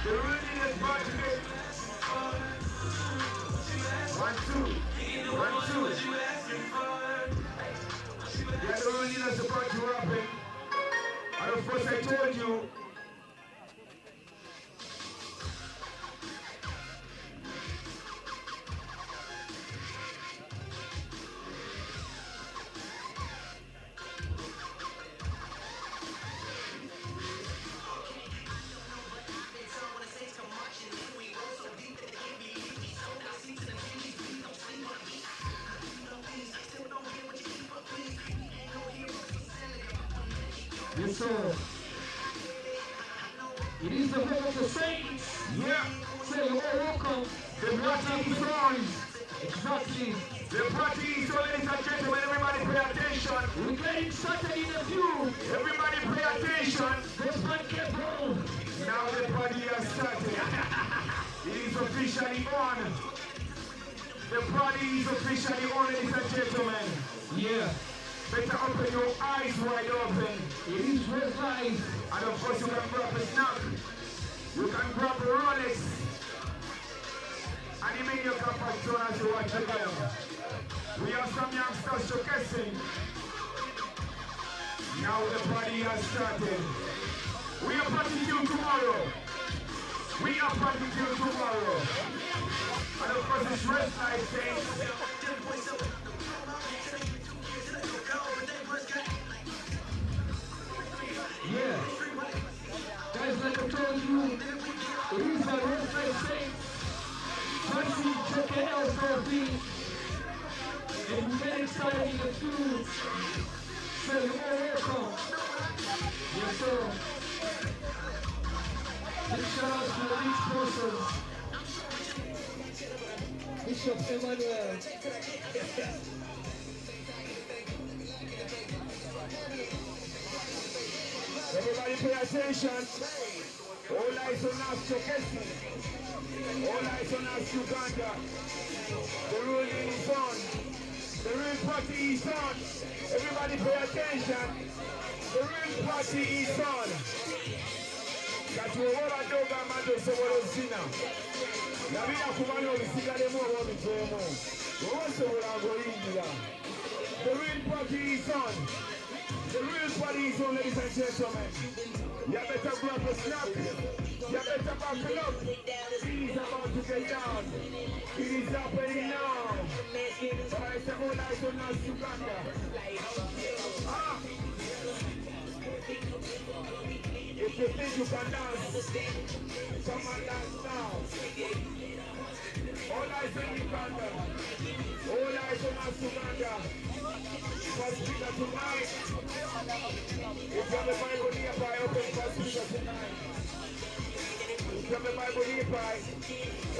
The ruling is about to get 1, 2, 1, 2. Yeah, the ruling is about to happen. And of course I told you, yes, sir. It is the home of the saints. yeah, So you're all welcome. the party is on. Exactly. The party is on, ladies and gentlemen. Everybody pay attention. We're getting started in a few. Everybody pay attention. This man kept home. Now the party has started. It is officially on. The party is officially on, ladies and gentlemen. Yeah. Better open your eyes wide open. It is Rezlife. And of course you can grab a snack. You can grab a Rolex. And even your compact on as you watch the game. We have some youngsters showcasing. Now the party has started. We are partying till tomorrow. We are partying till tomorrow. And of course it's Rezlife Day. Yeah. Guys, like I told you, it is the Rezlife Saints. Fancy JKL Dolphinns. And we're getting started in the food. So you're all welcome. Yes, sir. Big shout out to the lead sponsors. Bishop Emmanuel. Everybody pay attention. All eyes on us, showcasing. All eyes on us, Uganda. The ruling is on. The real party is on. Everybody pay attention. The real party is on. Katuola doga mando sobolo zina. Nabina kumano bisigale mo wabitemo. Wosobola ngoyingira. The real party is on. The real party is on, ladies and gentlemen. You better grab a snack. You better buckle up. It is about to get down. It is happening now. But I say all eyes on us, Uganda. Ah. If you think you can dance, come and dance now. All eyes on Uganda. All eyes on us, Uganda. First speaker tonight. If you have a Bible nearby, open first speaker tonight. If you have a Bible nearby,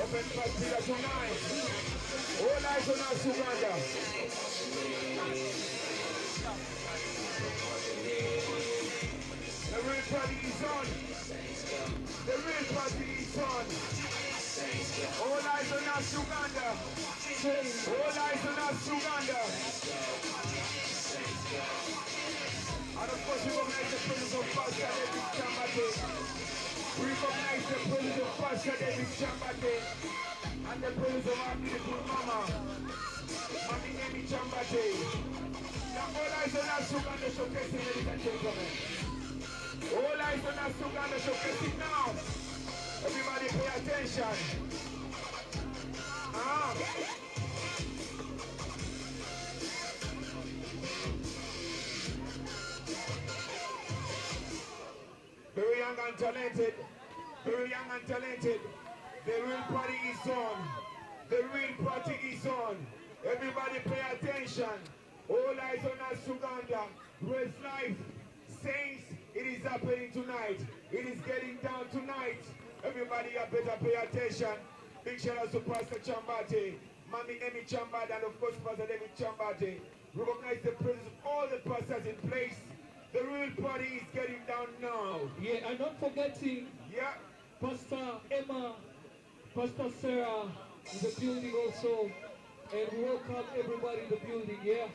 open first speaker tonight. All eyes on us, Uganda. The real party is on. The real party is on. All eyes on us, Uganda. All eyes on us, Uganda. And of course, we recognize the presence of Pastor David Chambate. We recognize the presence of Pastor David Chambate. And the presence of our beautiful mama, Mami Amy Chambate. Now all eyes on us, Uganda showcasing, ladies and gentlemen. All eyes on us, Uganda showcasing now. Everybody pay attention. Very young and talented. Very young and talented. The real party is on. The real party is on. Everybody pay attention. All eyes on us, Uganda. Rezlife Saints, it is happening tonight. It is getting down tonight. Everybody you better pay attention. Big shout out to Pastor Chambate, Mami Emi Chambate, and of course Pastor David Chambate. Recognize the presence of all the pastors in place. The real party is getting down now. Yeah, and not forgetting Pastor Emma, Pastor Sarah in the building also. And we welcome everybody in the building, yeah.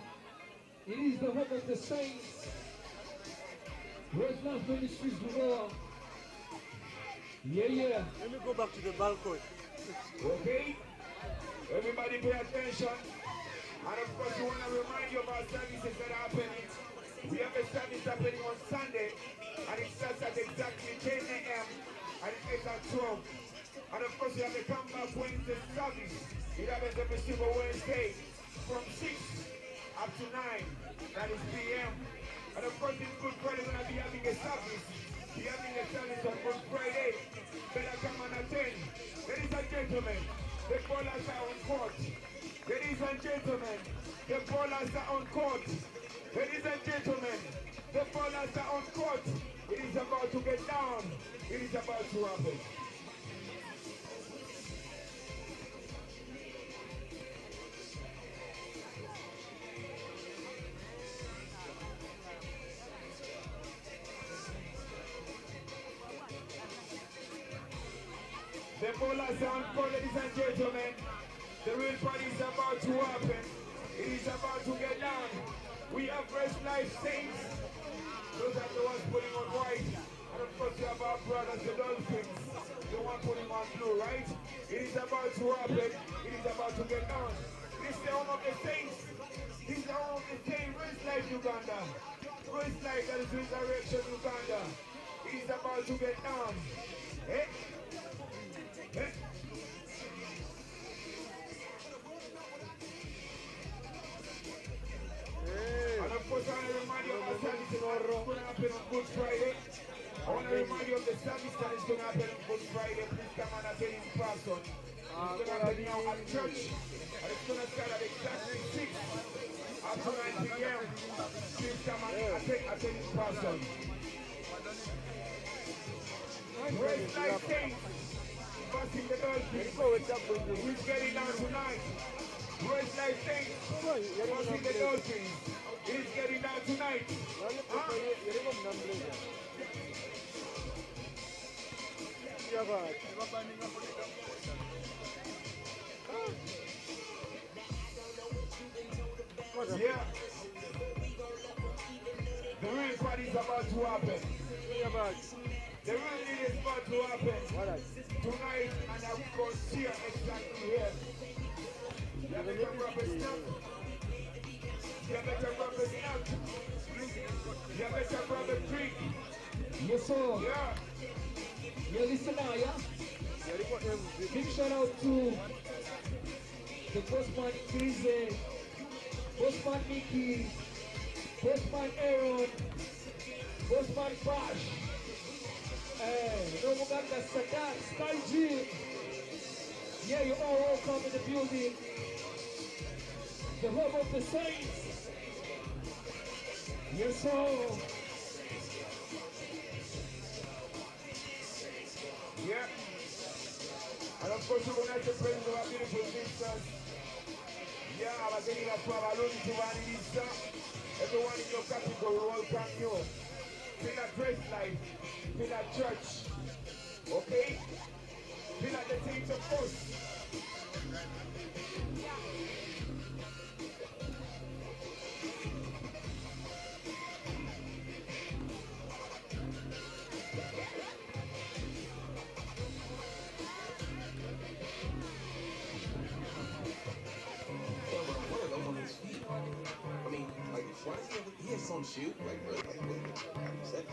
It is the home of the saints. Rezlife Ministries Bureau. Yeah. Let me go back to the balcony. Okay? Everybody pay attention. And of course, we want to remind you of our services that are happening. We have a service happening on Sunday, and it starts at exactly 10 a.m. and it ends at 12. And of course, we have a comeback Wednesday service. It happens every single Wednesday from 6 up to 9. That is p.m. And of course, this Good Friday, we're going to be having a service. We're having a service on Good Friday. Better come and attend. Ladies and gentlemen, the ballers are on court. Ladies and gentlemen, the ballers are on court. Ladies and gentlemen, the ballers are on court. It is about to get down. It is about to happen. The ballers are on court, ladies and gentlemen. The real party is about to happen. It is about to get down. We have Rezlife Saints. Those are the ones putting on white. And of course, we have our brothers, the Dolphinns. The one putting on blue, right? It is about to happen. It is about to get down. This is the home of the Saints. This is the home of the Saints. Rezlife Uganda. Rezlife, that is Resurrection Uganda. It is about to get down. Eh? Eh? And of course, I want to remind you of our service that is going to happen on Good Friday. I want to remind you of the service that is going to happen on Good Friday. Please come and attend in person. It's going to happen now at church. And it's going to start at exactly 6 up to 9 p.m. Please come and attend in person. Rezlife Saints busting the Dolphins. Who's getting down tonight? Rezlife Saints busting the Dolphins. It is getting down tonight. Yeah. The real party is about to happen. The real deal is about to happen tonight, and I will go see you exactly here. You better grab a snap. You better grab a snap. You better grab a drink. Yes, sir. Yeah. Yeah, listen now, yeah? Big shout out to the Postman Chris, Postman Mickey, Postman Aaron, Postman Bash, no Muganda Sadat, Sky G. Yeah, you're all welcome in the building. The home of the Saints. Yes, sir. Yeah. And of course, we're going to have to praise our beautiful sisters. Yeah, I'm getting a problem to Vanessa. Everyone in your category, welcome you. Feel at Rezlife, feel at church. Okay? Feel at the Saints of course. He has some shoot,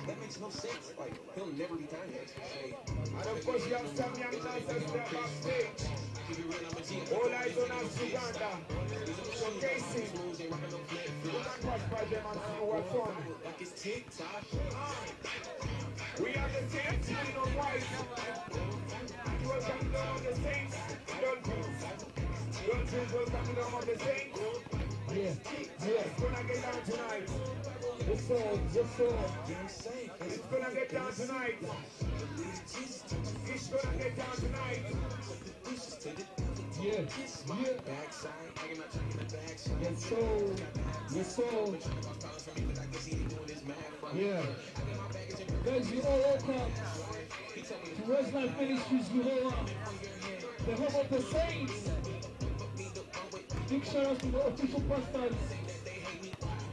that makes no sense. Like, he'll never be timeless. And of course, you have some young dancers there backstage. All eyes on us, Uganda. Showcasing. You can pass by them and see what's on. We have the Saints sitting on white. Welcome down on the Saints. Dolphinns. Dolphinns, welcome down on the Saints. Yeah. It's gonna get down tonight. Yes, sir. Yes, sir. It's gonna get down tonight. It's gonna get down tonight. Yeah. Yes, sir. Yes, sir. Yeah. Guys, you all welcome to Rezlife Ministries, Kawowo, the home of the Saints. Big shout out to the official pastors,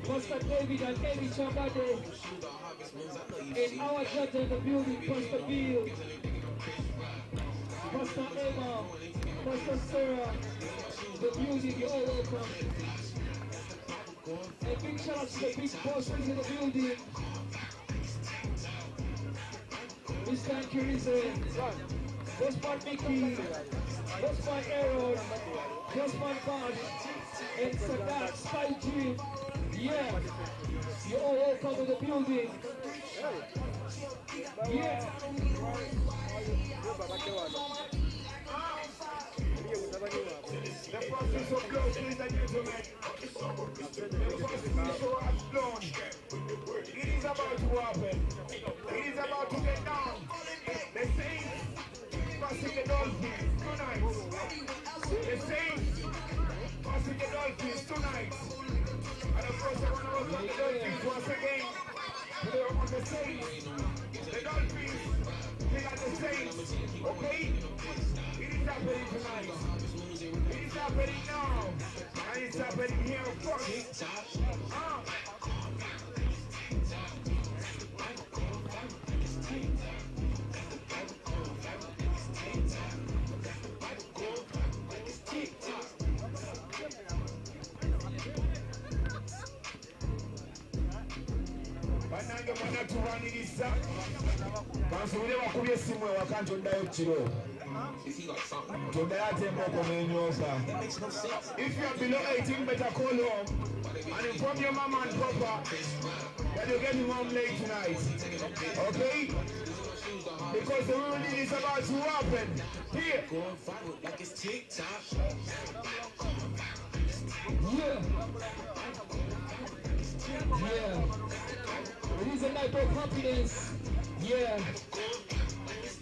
Pastor David and Eddie Chambade, and our judge in the building, Pastor Bill. Pastor Sarah, the building, you're all welcome. A big shout out to the big bosses in the building. Mr. Curisse, Boss Man Mickey, Boss Man Aaron, Boss Man Bash, and Sadat Spy Dream. Yeah, you're all welcome to the building. Yeah. The process of blow, ladies and gentlemen. The process has blown. It is about to happen. It is about to get down. The Saints passing the Dolphins tonight. The Saints passing the Dolphins tonight. And of course, I want to welcome the Dolphins once again. They are on the Saints. The Dolphins, they are the Saints. Okay? It is happening tonight. It is happening now. And it's happening here first. Banange mwana tuwaniriza bansubire bakubye essimu ewakanti oddayo kiro toddayo ate emboko n'enyoza. If you are below 18, better call home and inform your mama and papa that you're getting home late tonight. Okay? Because the ruling is about to happen. Here. Yeah. Yeah. It is a night of happiness. Yeah.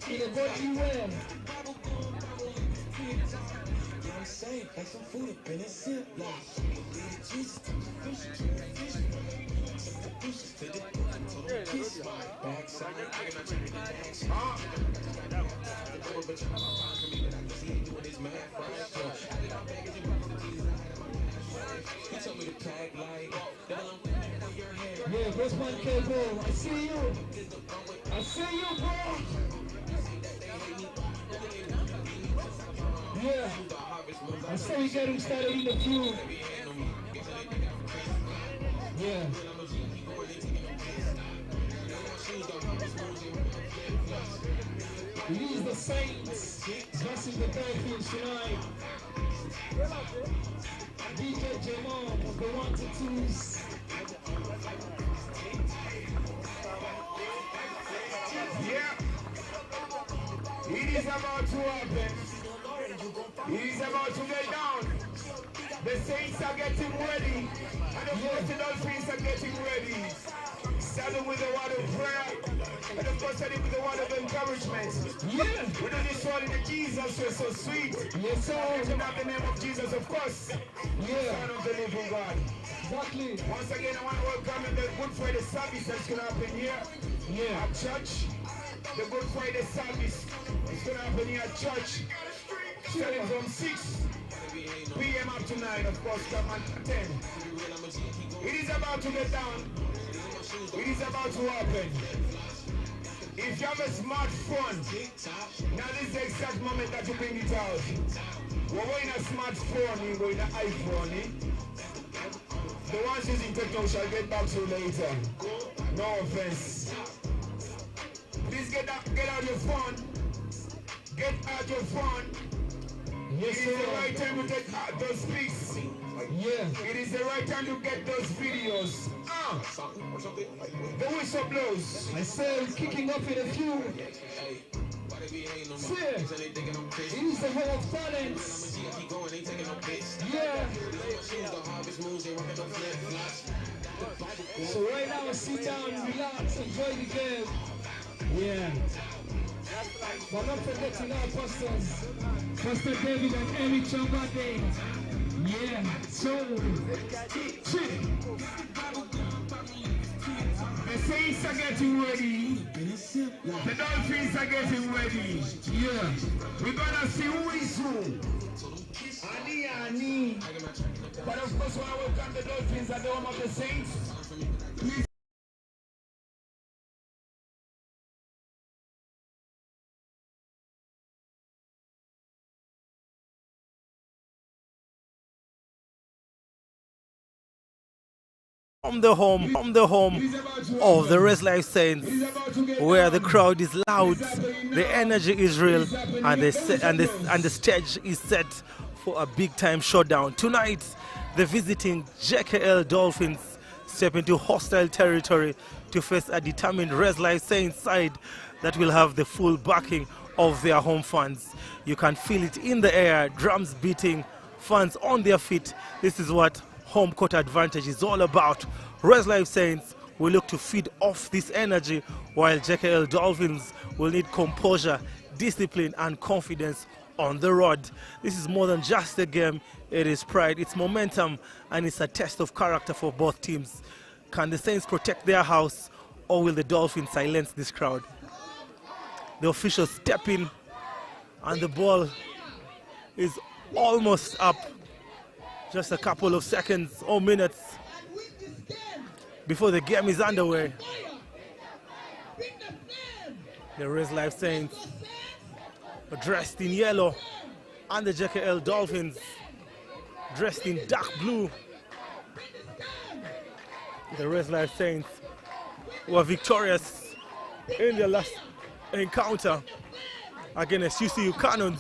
In a godly way. Like some food up in a sip, like yeah, Boss Man Kawowo, I see you. I see you, bro. Yeah. I say we get him started in the feud. Yeah. It is the Saints versus the Dolphins tonight. DJ Jamal of the 1 to 2s. Yeah. It is about to happen. It is about to get down. The Saints are getting ready. And of course the Dolphins are getting ready. Starting with a word of prayer. And of course starting with a word of encouragement. Yeah. We do this all in the Jesus, you're so sweet. Yes, sir. In the name of Jesus, of course. Yeah. Son of the living God. Exactly. Once again, I want to welcome in the Good Friday service that's going to happen here. Yeah. At church. The Good Friday service is going to happen here at church. Starting from 6 p.m. up to 9, of course, come at 10. It is about to get down. It is about to happen. If you have a smartphone, now this is the exact moment that you bring it out. We're going a smartphone, we're going an iPhone. The ones using techno shall get back to you later. No offense. Please get out your phone. Get out your phone. Yes, it is the right time to take out those pics. Yeah. It is the right time to get those videos. The whistle blows. I say kicking off in a few. See, it is the hall of talents. Yeah. So right now, sit down, relax, enjoy the game. Yeah. But not forgetting our pastors, Pastor David and Eric Chambade. Yeah. So, the Saints are getting ready. The Dolphins are getting ready. yeah. We're gonna see who is who. Ani. But of course, when I welcome the Dolphins at the home of the Saints, please from the home of the Rezlife Saints, where the crowd is loud, the energy is real, and the stage is set for a big time showdown. Tonight, the visiting JKL Dolphinns step into hostile territory to face a determined Rezlife Saints side that will have the full backing of their home fans. You can feel it in the air, drums beating, fans on their feet. This is what home court advantage is all about. Rezlife Saints will look to feed off this energy, while JKL Dolphinns will need composure, discipline, and confidence on the road. This is more than just a game. It is pride, it's momentum, and it's a test of character for both teams. Can the Saints protect their house, or will the Dolphins silence this crowd? The officials step in, and the ball is almost up. Just a couple of seconds or minutes before the game is underway. The Rezlife Saints are dressed in yellow, and the JKL Dolphins dressed in dark blue. The Rezlife Saints were victorious in their last encounter against UCU Cannons,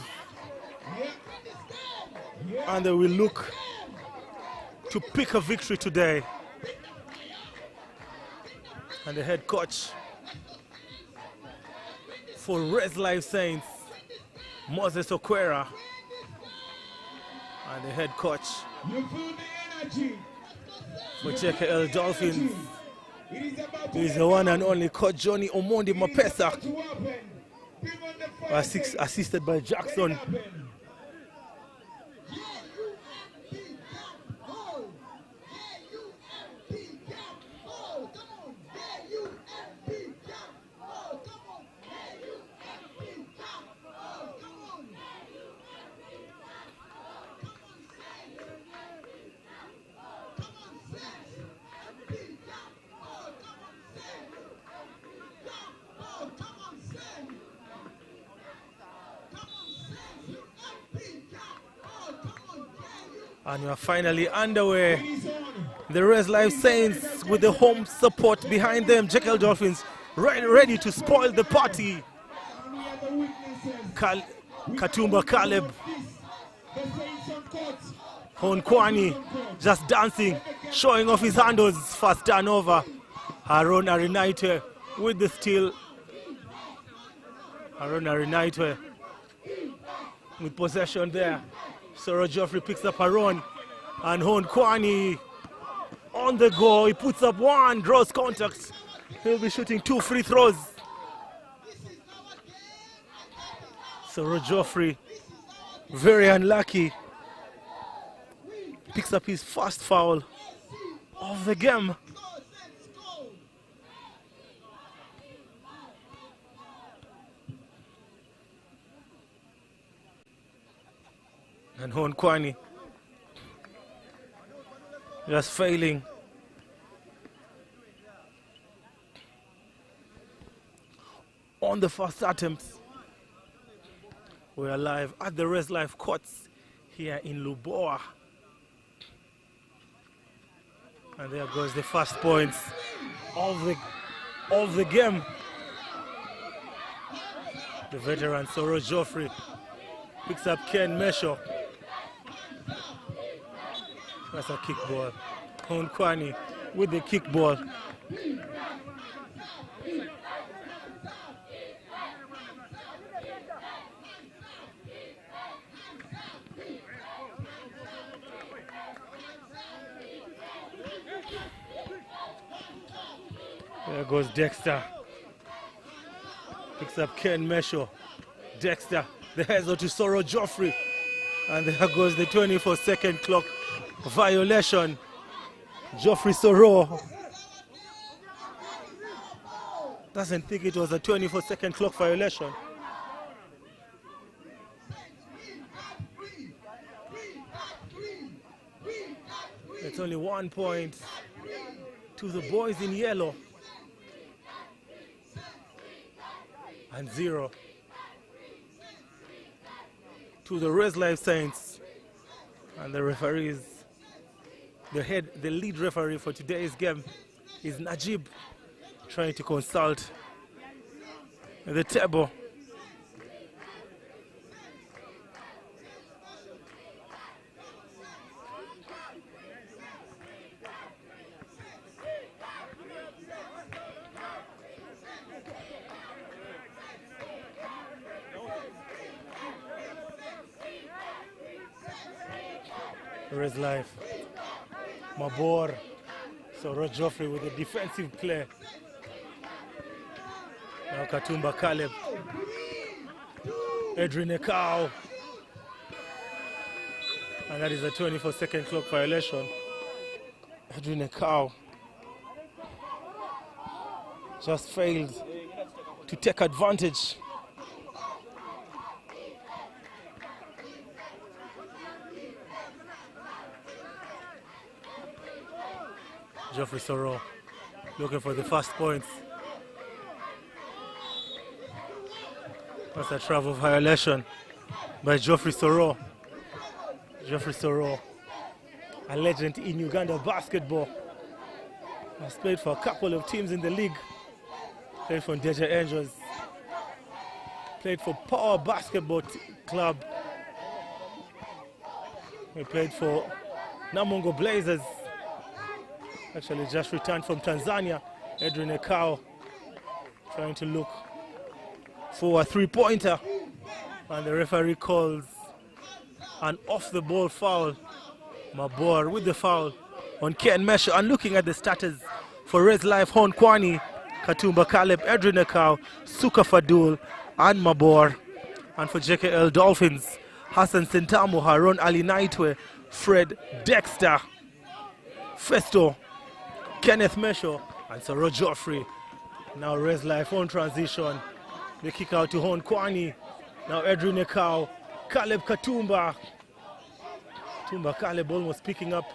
and they will look to pick a victory today. And the head coach for Rezlife Saints, Moses Okwera, and the head coach for JKL Dolphins is the one and only coach Johnny Omondi Mapesa, assisted by Jackson. And we are finally underway. The Rezlife Saints with the home support behind them. JKL Dolphins ready to spoil the party. Katumba Caleb, Honkwani just dancing, showing off his handles. First turnover. Aaron Arinaitwe with the steal. Aaron Arinaitwe with possession there. Soro Geoffrey picks up Aaron, and Honkwani on the go. He puts up one, draws contact. He'll be shooting 2 free throws. Soro Geoffrey, very unlucky, picks up his first foul of the game. And Honkwani just failing. On the first attempt. We are live at the Rezlife courts here in Luboa. And there goes the first points of the game. The veteran Soro Geoffrey picks up Ken Mesho. That's a kickball. Honkwani with the kickball. There goes Dexter. Picks up Ken Mesho. Dexter, the heads to Soro Geoffrey. And there goes the 24-second clock violation. Geoffrey Soro doesn't think it was a 24-second clock violation. It's only 1 point to the boys in yellow. And 0 to the Rezlife Saints. And the referees The lead referee for today's game is Najib, trying to consult the table. Rezlife, Mabor, so Joffrey with a defensive play. Now Katumba Caleb, Edrin Ekau, and that is a 24-second clock violation. Edrin Ekau just failed to take advantage. Geoffrey Soro looking for the first points. That's a travel violation by Geoffrey Soro. Geoffrey Soro, a legend in Uganda basketball. Has played for a couple of teams in the league. Played for Deja Angels. Played for Power Basketball Club. He played for Namungo Blazers. Actually just returned from Tanzania. Edrin Ekau trying to look for a three-pointer, and the referee calls an off-the-ball foul. Mabor with the foul on Ken Mesho. And looking at the starters for Rezlife, Hon Kwani, Katumba Caleb, Edrin Ekau, Suka Fadul, and Mabor. And for JKL Dolphinns, Hassan Sentamu, Haron Ali Naitwe, Fred Dexter, Festo, Kenneth Mesho, and Soro Joffrey. Now Rezlife on transition. They kick out to Hon Kwani. Now Edrin Ekau, Caleb Katumba. Katumba Caleb almost picking up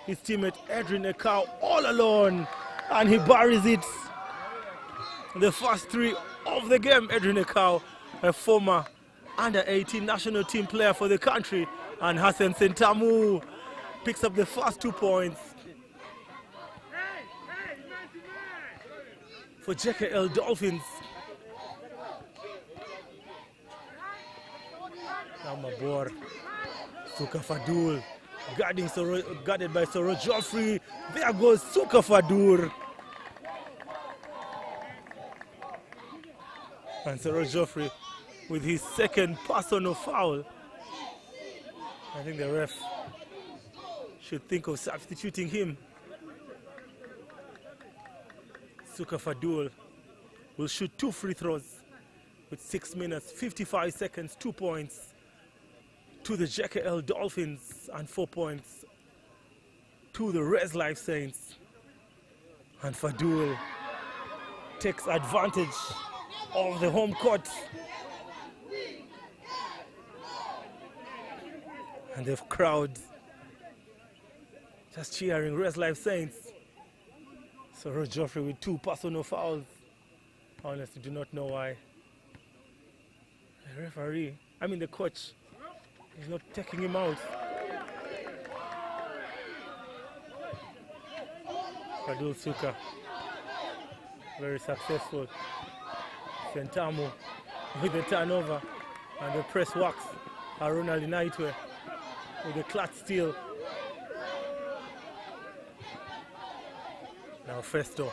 his teammate Edrin Ekau all alone, and he buries it. The first three of the game. Edrin Ekau, a former under-18 national team player for the country, and Hassan Sentamu picks up the first 2 points for JKL Dolphinns. Now Mabor, Suka Fadul, guarded by Soro Joffrey. There goes Suka Fadul. And Soro Joffrey with his second personal foul. I think the ref should think of substituting him. Suka Fadul will shoot 2 free throws with 6 minutes, 55 seconds, 2 points to the JKL Dolphinns and 4 points to the Rezlife Saints. And Fadul takes advantage of the home court. And the crowd just cheering Rezlife Saints. Soro Joffrey with 2 personal fouls. I honestly do not know why. The referee, the coach, is not taking him out. Fadul Suka, very successful. Sentamu with the turnover, and the press works. Harun Ali Naitwe with the clutch steal. Now Festo,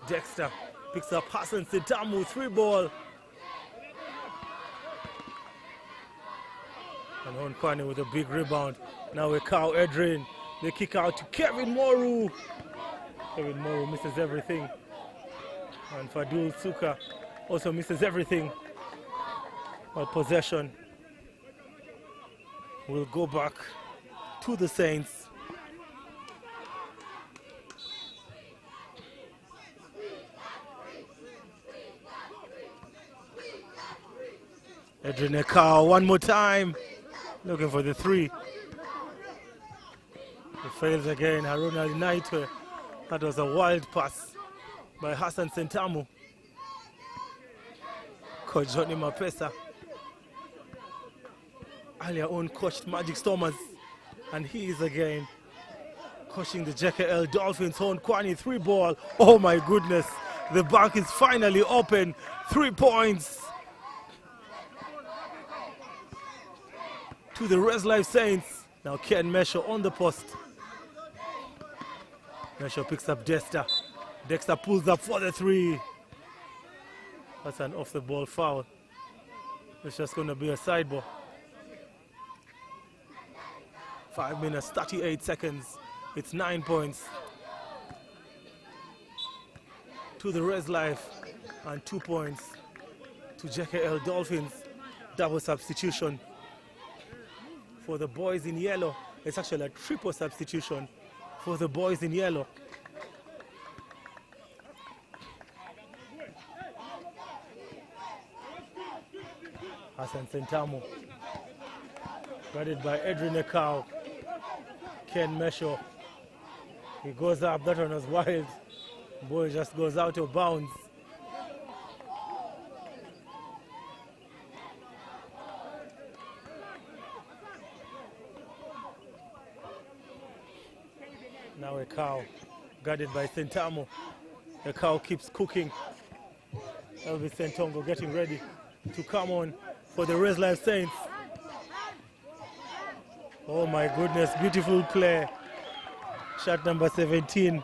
Dexter picks up Hassan Sentamu, 3-ball. And Hon Kwani with a big rebound. Now Ekau Edrin. They kick out to Kevin Moru. Kevin Moru misses everything. And Fadul Suka also misses everything. But possession will go back to the Saints. Edrin Ekau one more time, looking for the 3. He fails again. Harun Ali Naitwe. That was a wild pass by Hassan Sentamu. Coach Johnny Mapesa, earlier on coached Magic Stormers, and he is again Coaching the JKL Dolphins on Kwani, 3 ball. Oh my goodness, the bank is finally open. 3 points to the Rezlife Saints. Now Ken Mesho on the post. Mesho picks up Dexter. Dexter pulls up for the 3. That's an off the ball foul. It's just going to be a side ball. 5 minutes, 38 seconds. It's 9 points to the Rezlife and 2 points to JKL Dolphins. Double substitution for the boys in yellow. It's actually a triple substitution for the boys in yellow. Hassan Sentamo, guarded by Edrin Ekau. Ken Mesho, he goes up, that one was wild. Boy just goes out of bounds. Now Ekau, guarded by Sentamo. Ekau keeps cooking. Elvis Sentongo getting ready to come on for the Rezlife Saints. Oh my goodness, beautiful play. Shot number 17.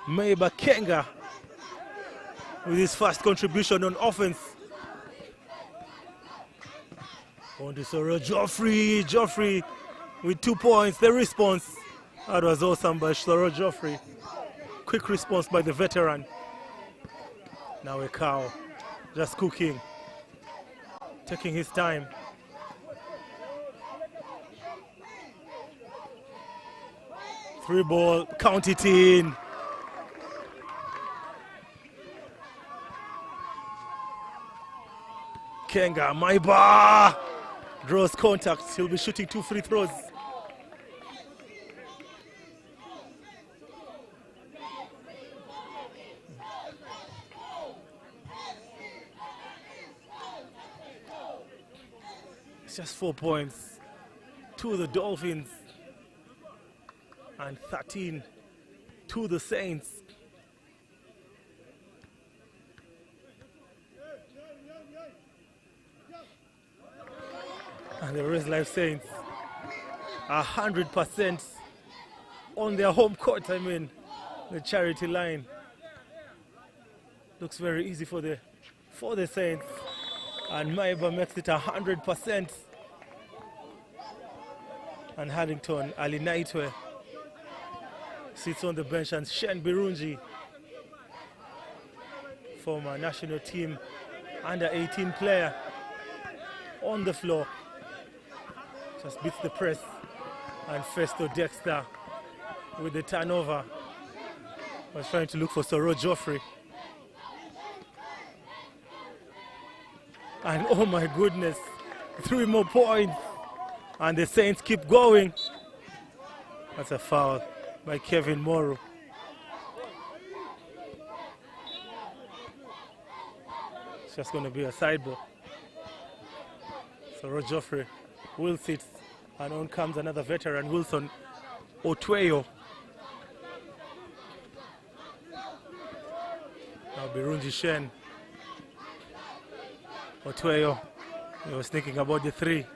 Maiba Kenga with his first contribution on offense. On to Soro Joffrey. Joffrey with 2 points. The response. That was awesome by Soro Joffrey. Quick response by the veteran. Now Ekau just cooking. Taking his time. Three ball, count it in. Kenga, Maiba draws contact. He'll be shooting 2 free throws. It's just 4 points to the Dolphins and 13 to the Saints. And the Rezlife Saints are 100% on their home court. I mean, the charity line looks very easy for the Saints, and Maiba makes it 100%. And Harrington Ali Naitwe sits on the bench, and Shen Birungi, former national team under 18 player, on the floor. Just beats the press, and Festo Dexter with the turnover. Was trying to look for Soro Joffrey. And oh my goodness, 3 more points. And the Saints keep going. That's a foul by Kevin Morrow. It's just going to be a side ball. Soro Joffrey will sit, and on comes another veteran, Wilson Otweyo. Now Birungi Shen. Otweyo, he was thinking about the 3.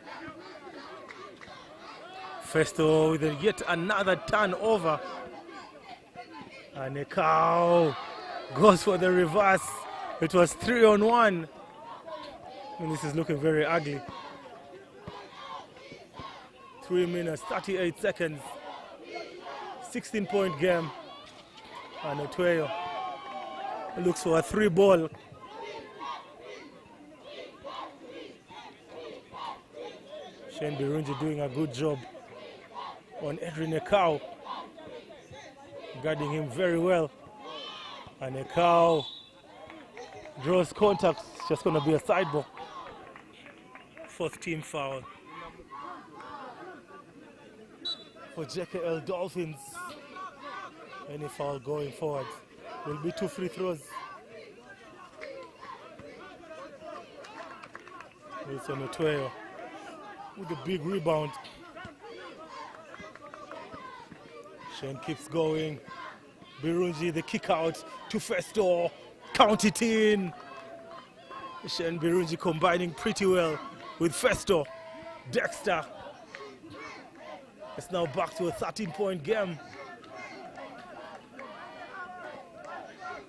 Festo with yet another turnover. And Ekau goes for the reverse. It was 3-on-1. And this is looking very ugly. 3 minutes, 38 seconds. 16-point game. And Otweyo looks for a 3 ball. Shane Birungi doing a good job on Edrin Ekau, guarding him very well. And Ekau draws contact. It's just going to be a side ball. 4th team foul for JKL Dolphins. Any foul going forward will be 2 free throws. Wilson Otweyo with a big rebound. Shen keeps going. Birungi, the kick out to Festo. Count it in. Shen Birungi combining pretty well with Festo. Dexter. It's now back to a 13-point game.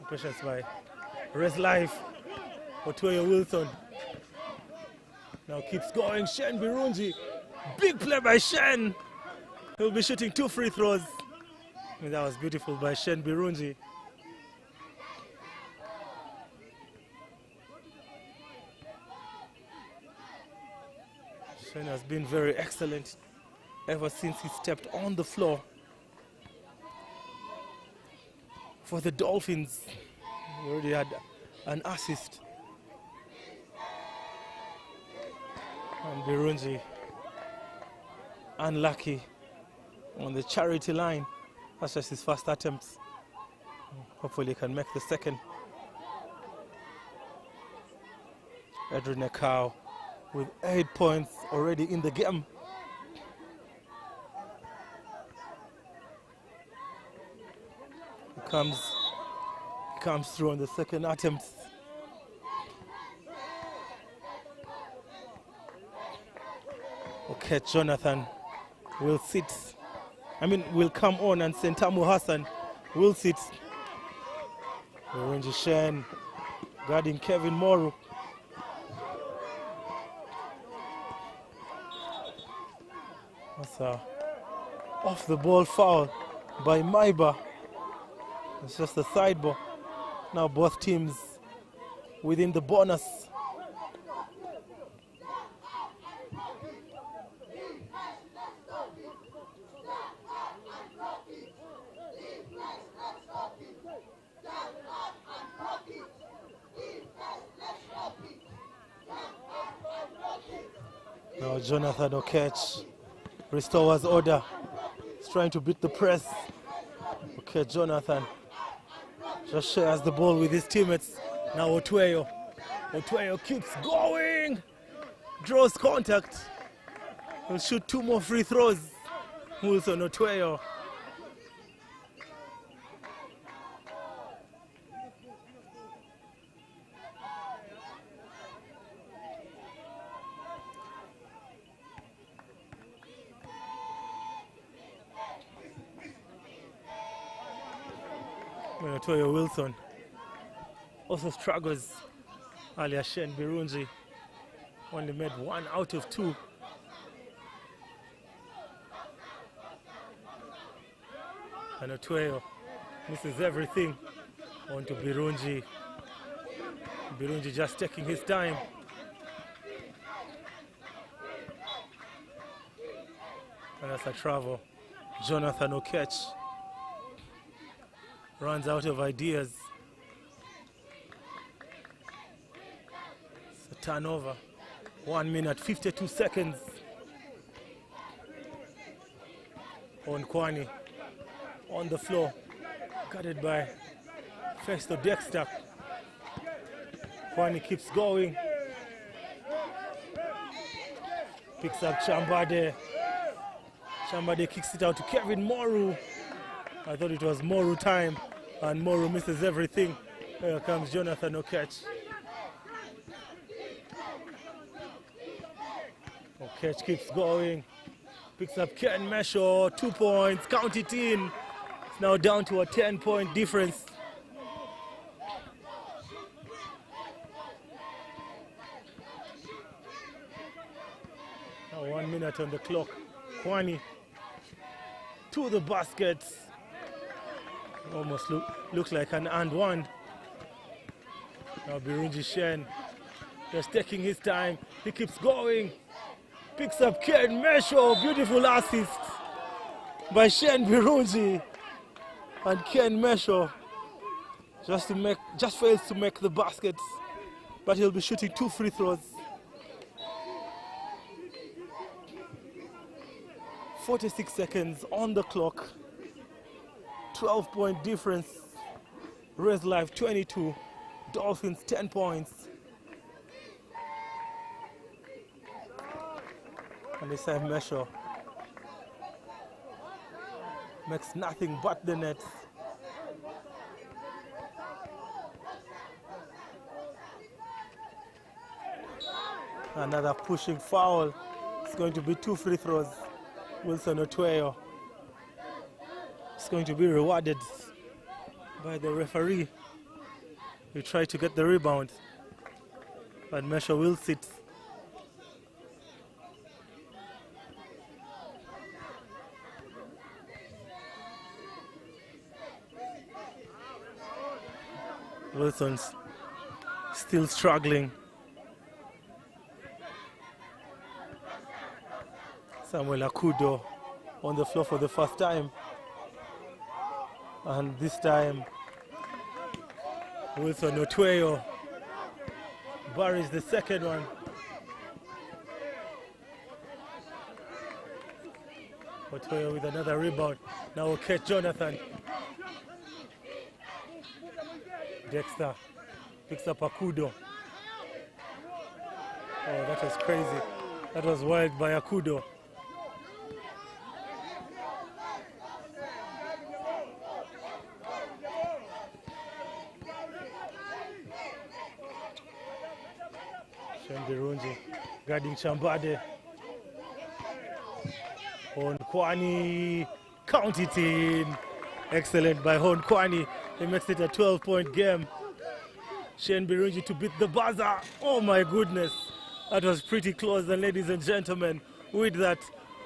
Pressures by Rezlife. Otoyo Wilson. Now keeps going. Shen Birungi. Big play by Shen. He'll be shooting 2 free throws. I mean, that was beautiful by Shen Birungi. Shen has been very excellent ever since he stepped on the floor for the Dolphins. He already had an assist. And Birungi unlucky on the charity line. That's just his first attempt. Hopefully he can make the second. Edwin Nekau with 8 points already in the game. He comes through on the second attempt. Okay, Jonathan will sit. Will come on, and Sentamu Hassan will sit. Birungi Shen guarding Kevin Moru. That's a off the ball foul by Maiba. It's just a side ball. Now both teams within the bonus. Now Jonathan Okech restores order. He's trying to beat the press. Okay, Jonathan just shares the ball with his teammates. Now Otueyo. Otueyo keeps going. Draws contact. He'll shoot 2 more free throws. Wilson Otueyo. Otoyo Wilson also struggles. Earlier, Shen Birungi only made 1 out of 2. And Otoyo misses everything onto Birungi. Birungi just taking his time. And that's a travel. Jonathan Okech runs out of ideas. It's a turnover. 1 minute, 52 seconds. On Kwani on the floor. Guarded by Festo Dexter. Kwani keeps going. Picks up Chambade. Chambade kicks it out to Kevin Moru. I thought it was Moru time, and Moru misses everything. Here comes Jonathan Okech. Okech keeps going. Picks up Ken Mesho, 2 points, count it in. It's now down to a 10-point difference. Now 1 minute on the clock. Kwani to the basket. Almost looks like an and one. Now Birungi Shen just taking his time. He keeps going. Picks up Ken Mesho. Beautiful assist by Shen Birungi. And Ken Mesho just fails to make the baskets. But he'll be shooting 2 free throws. 46 seconds on the clock. 12-point difference. Rezlife 22. Dolphins 10 points. And this time Mesho makes nothing but the net. Another pushing foul. It's going to be 2 free throws. Wilson Otueyo is going to be rewarded by the referee. He tried to get the rebound, but Mesha will sit. Wilson's still struggling. Samuel Akudo on the floor for the first time. And this time, Wilson Otueyo buries the second one. Otueyo with another rebound. Now we'll catch Jonathan. Dexter picks up Akudo. Oh, that was crazy. That was wild by Akudo. Shendirunji guarding Chambade. Honkwani, count it in. Excellent by Honkwani. He makes it a 12-point game. Shane Birungi to beat the buzzer. Oh my goodness. That was pretty close. And ladies and gentlemen, with that,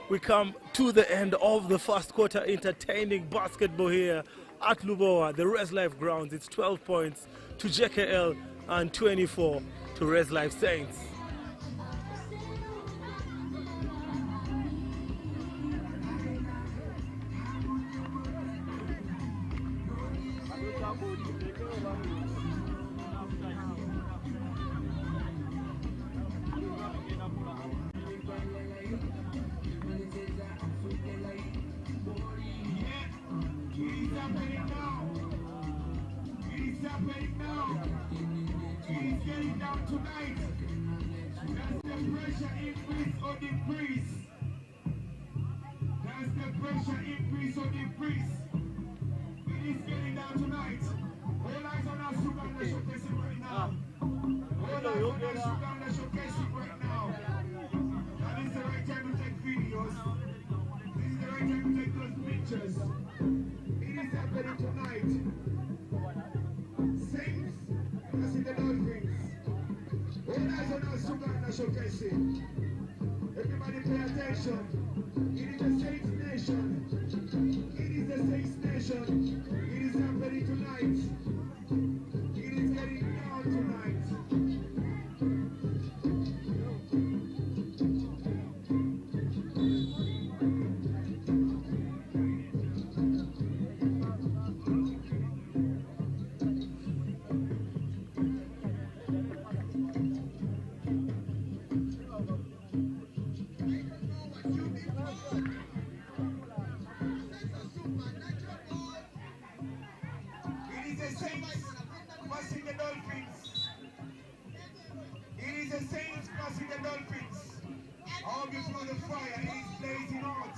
we come to the end of the first quarter entertaining basketball here at Lubowa, the Rezlife grounds. It's 12 points to JKL and 24 to Rezlife Saints. Everybody pay attention. It is a Saints nation. It is a Saints nation. It is happening tonight. It is getting down tonight. It is the Saints passing the Dolphins. All before the fire. It is blazing hot.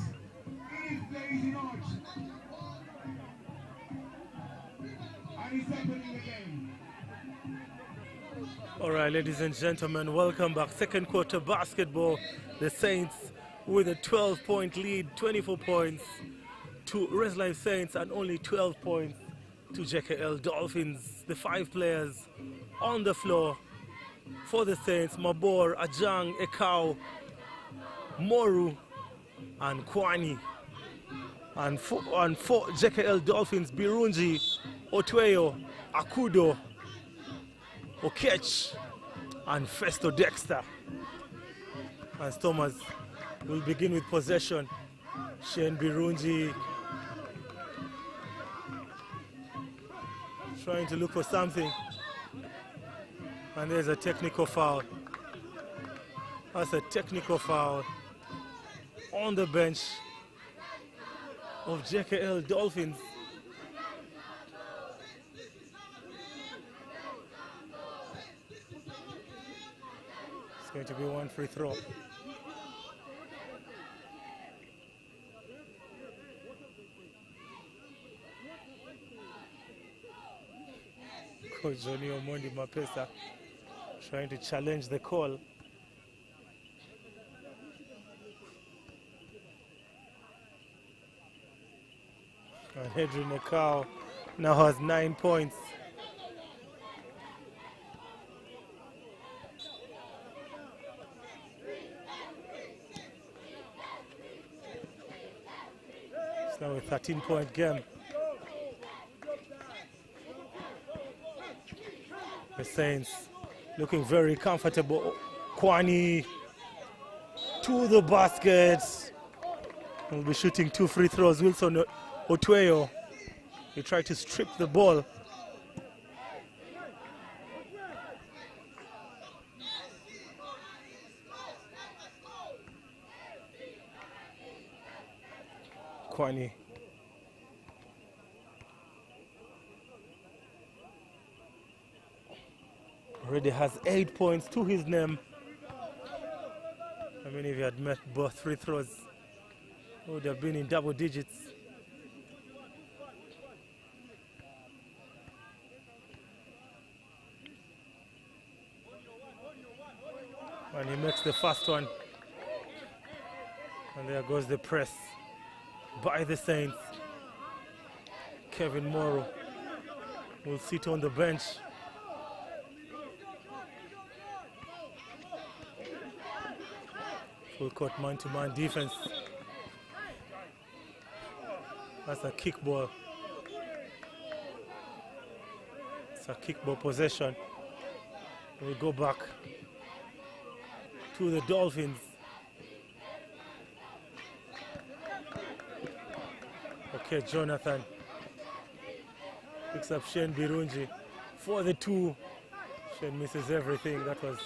It is blazing hot. And it's happening again. All right, ladies and gentlemen, welcome back. Second quarter basketball. The Saints with a 12-point lead, 24 points to Rezlife Saints and only 12 points to JKL Dolphins. The 5 players on the floor for the Saints: Mabor, Ajang, Ekau, Moru, and Kwani. And for JKL Dolphins, Birungi, Otueyo, Akudo, Okech, and Festo Dexter. And Thomas will begin with possession. Shane Birungi trying to look for something. And there's a technical foul. That's a technical foul on the bench of JKL Dolphins. It's going to be one free throw. Johnny Omondi Mapesa trying to challenge the call. And Hedry Nekao now has 9 points. It's now a 13-point game. The Saints looking very comfortable. Kwani to the basket. Will be shooting 2 free throws. Wilson Otweyo, he tried to strip the ball. Kwani. Already has 8 points to his name. I mean, if he had met both free throws, he would have been in double digits. And he makes the first one. And there goes the press by the Saints. Kevin Morrow will sit on the bench. Full court man-to-man defense. That's a kickball. It's a kickball possession. We'll go back to the Dolphins. Okay, Jonathan picks up Shane Birungi for the 2. Shane misses everything. That was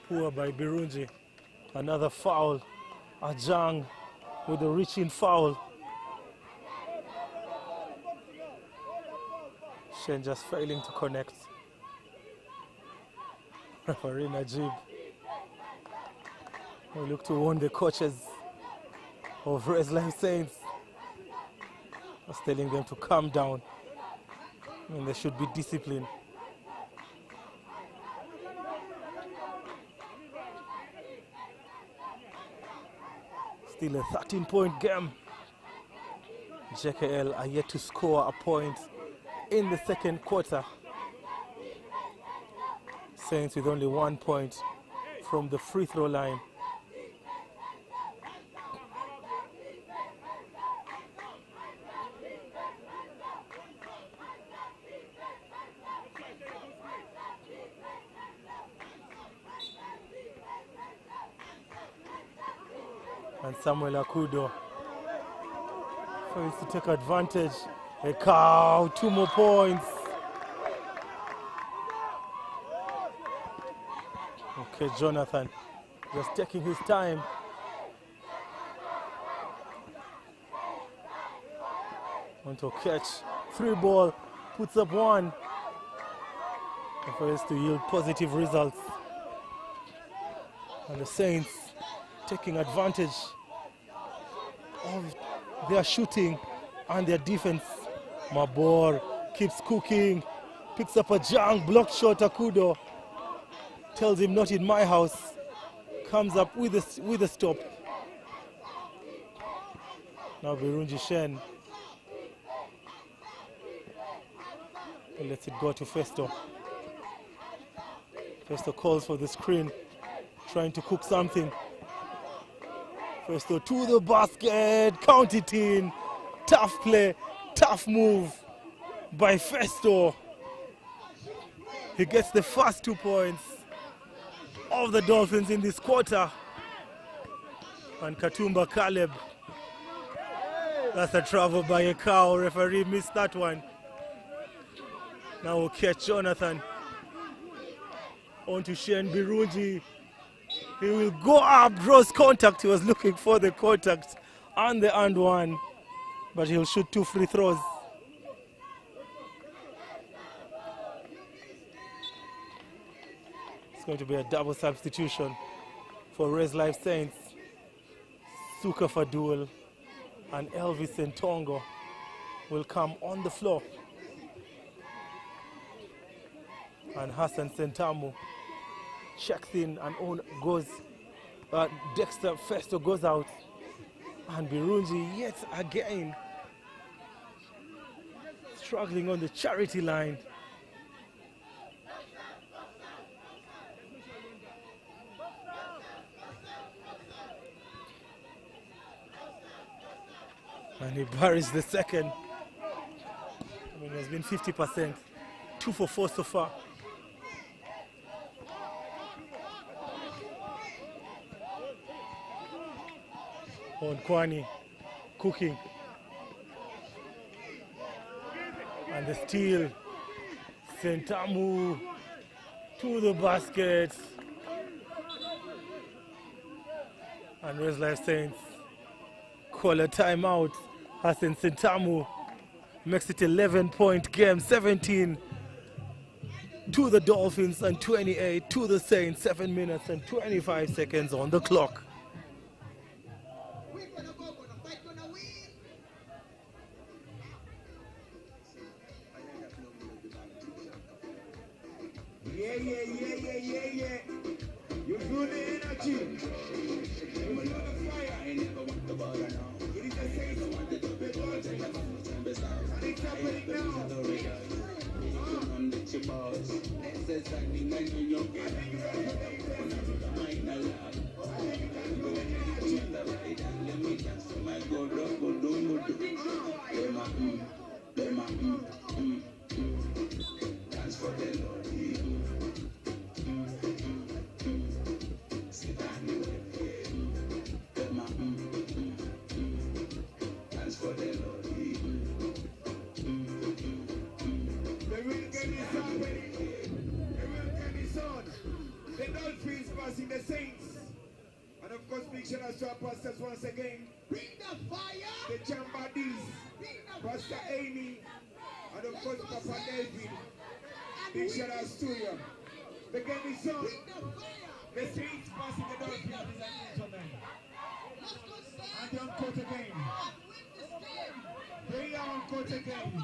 poor by Birungi. Another foul. Ajang with a reaching foul. Shane just failing to connect. Referee Najib. We look to warn the coaches of Rezlife Saints. Just telling them to calm down. I mean, there should be discipline. Still a 13-point game. JKL are yet to score a point in the second quarter. Saints with only 1 point from the free throw line. And Samuel Akudo fails to take advantage. A cow, 2 more points. Okay, Jonathan just taking his time. Want to catch 3 ball, puts up 1. And fails to yield positive results. And the Saints taking advantage of their shooting and their defense. Mabor keeps cooking, picks up a junk, blocked shot. Akudo tells him not in my house, comes up with a stop. Now Birungi Shen lets it go to Festo. Festo calls for the screen, trying to cook something. Festo to the basket, count it in. Tough play, tough move by Festo. He gets the first 2 points of the Dolphins in this quarter. And Katumba Caleb, that's a travel by a cow. Referee missed that one. Now we'll catch Jonathan. On to Shane Birungi. He will go up, draws contact. He was looking for the contact and the and one, but he'll shoot 2 free throws. It's going to be a double substitution for Rezlife Saints. Suka Fadul and Elvis Ntongo will come on the floor. And Hassan Sentamu checks in and on goes. Dexter Festo goes out. And Birungi yet again struggling on the charity line. And he buries the second. I mean, it has been 50%. 2 for 4 so far. Kwani cooking. And the steal. Sentamu to the basket. And Rezlife Saints call a timeout. Hassan Sentamu makes it 11-point game, 17 to the Dolphins and 28 to the Saints. 7 minutes and 25 seconds on the clock. Yeah. You feel the energy. You feel the fire. I never want the ball now. It is the same. And it's happening now. Dance for the Lord. The Dolphins passing the Saints. And of course, big shout out to our pastors once again. Bring the fire! The Chambadis, Pastor Amy, and of course, Papa David. Big shout out to you. The game is on. The Saints passing the Dolphins tonight. And they're on court again. They are on court again.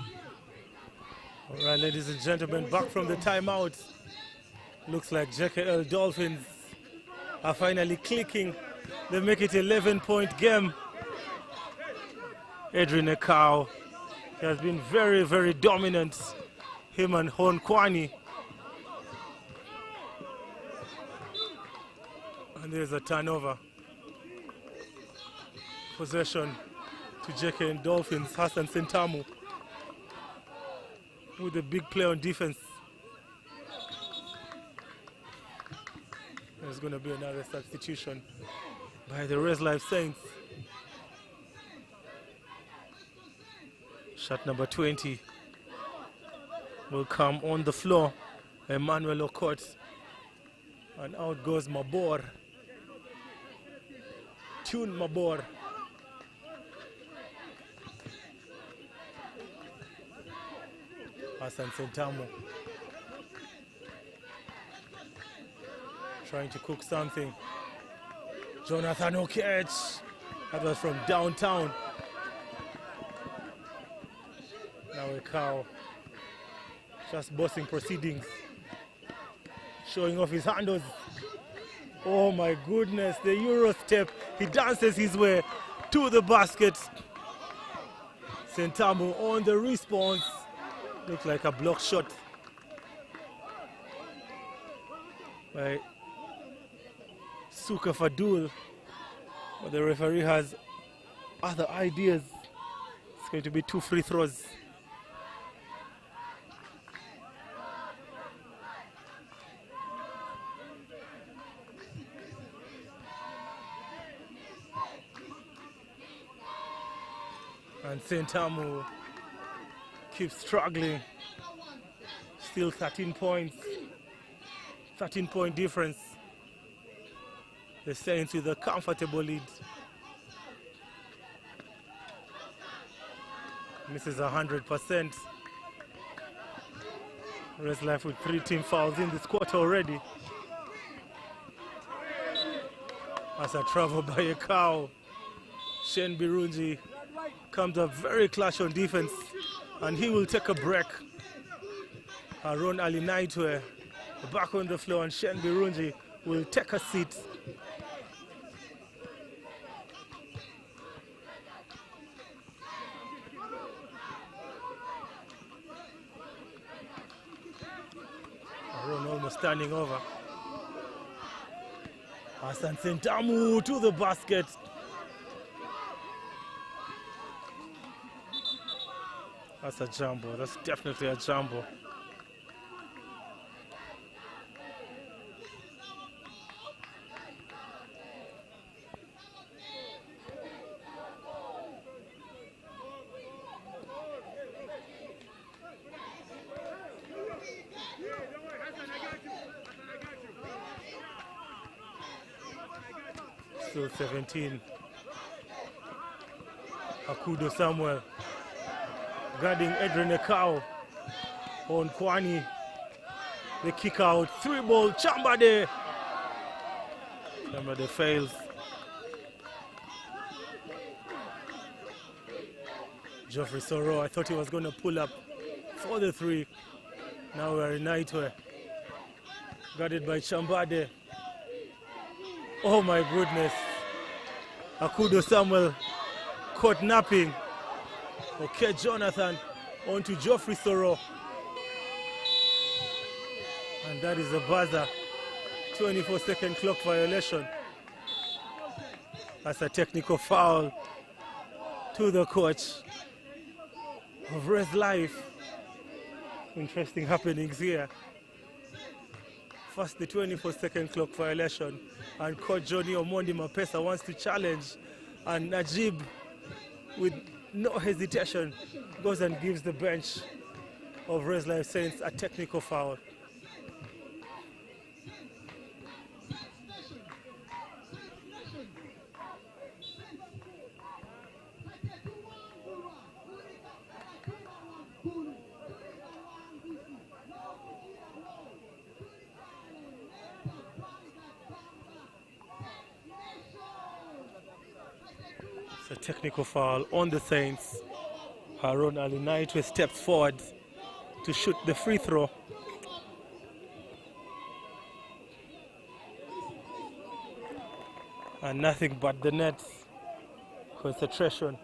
All right, ladies and gentlemen, back from the timeout. Looks like JKL Dolphins are finally clicking. They make it 11-point game. Adrian Ekau has been very, very dominant. Him and Hon Kwani. And there's a turnover. Possession to JKL Dolphins. Hassan Sentamu with a big play on defense. There's going to be another substitution by the Rezlife Saints. Shot number 20 will come on the floor. Emmanuel Okot. And out goes Mabor. Tune Mabor. Hassan Sentamu trying to cook something. Jonathan Okech. That was from downtown. Now a cow. Just bossing proceedings. Showing off his handles. Oh my goodness, the Euro step. He dances his way to the basket. Sentamu on the response. Looks like a block shot by Suka Fadul. But the referee has other ideas. It's going to be 2 free throws. And Sentamu keeps struggling. Still 13 points. 13-point difference. The Saints with a comfortable lead. Misses 100%. Rezlife with 3 team fouls in this quarter already. As a travel by a cow. Shen Birungi comes up very clutch on defense, and he will take a break. Aaron Ali Naitwe back on the floor, and Shen Birungi will take a seat. Aaron almost standing over. Hassan Sentamu to the basket. That's a jumbo. That's definitely a jumbo. Still 17. Akudo Samuel guarding Edrin Ekao on Kwani. The kick out, 3-ball, Chambade. Chambade fails. Geoffrey Soro, I thought he was going to pull up for the 3. Now we're in Naitwe. Guarded by Chambade. Oh my goodness. Akudo Samuel caught napping. Okay, Jonathan on to Geoffrey Soro. And that is a buzzer. 24-second clock violation. That's a technical foul to the coach of Rezlife. Interesting happenings here. First the 24-second clock violation, and coach Johnny Omondi Mapesa wants to challenge, and Najib with no hesitation goes and gives the bench of Rezlife Saints a technical foul. It's a technical foul on the Saints. Haron Ali Naitwe steps forward to shoot the free throw. And nothing but the net. Concentration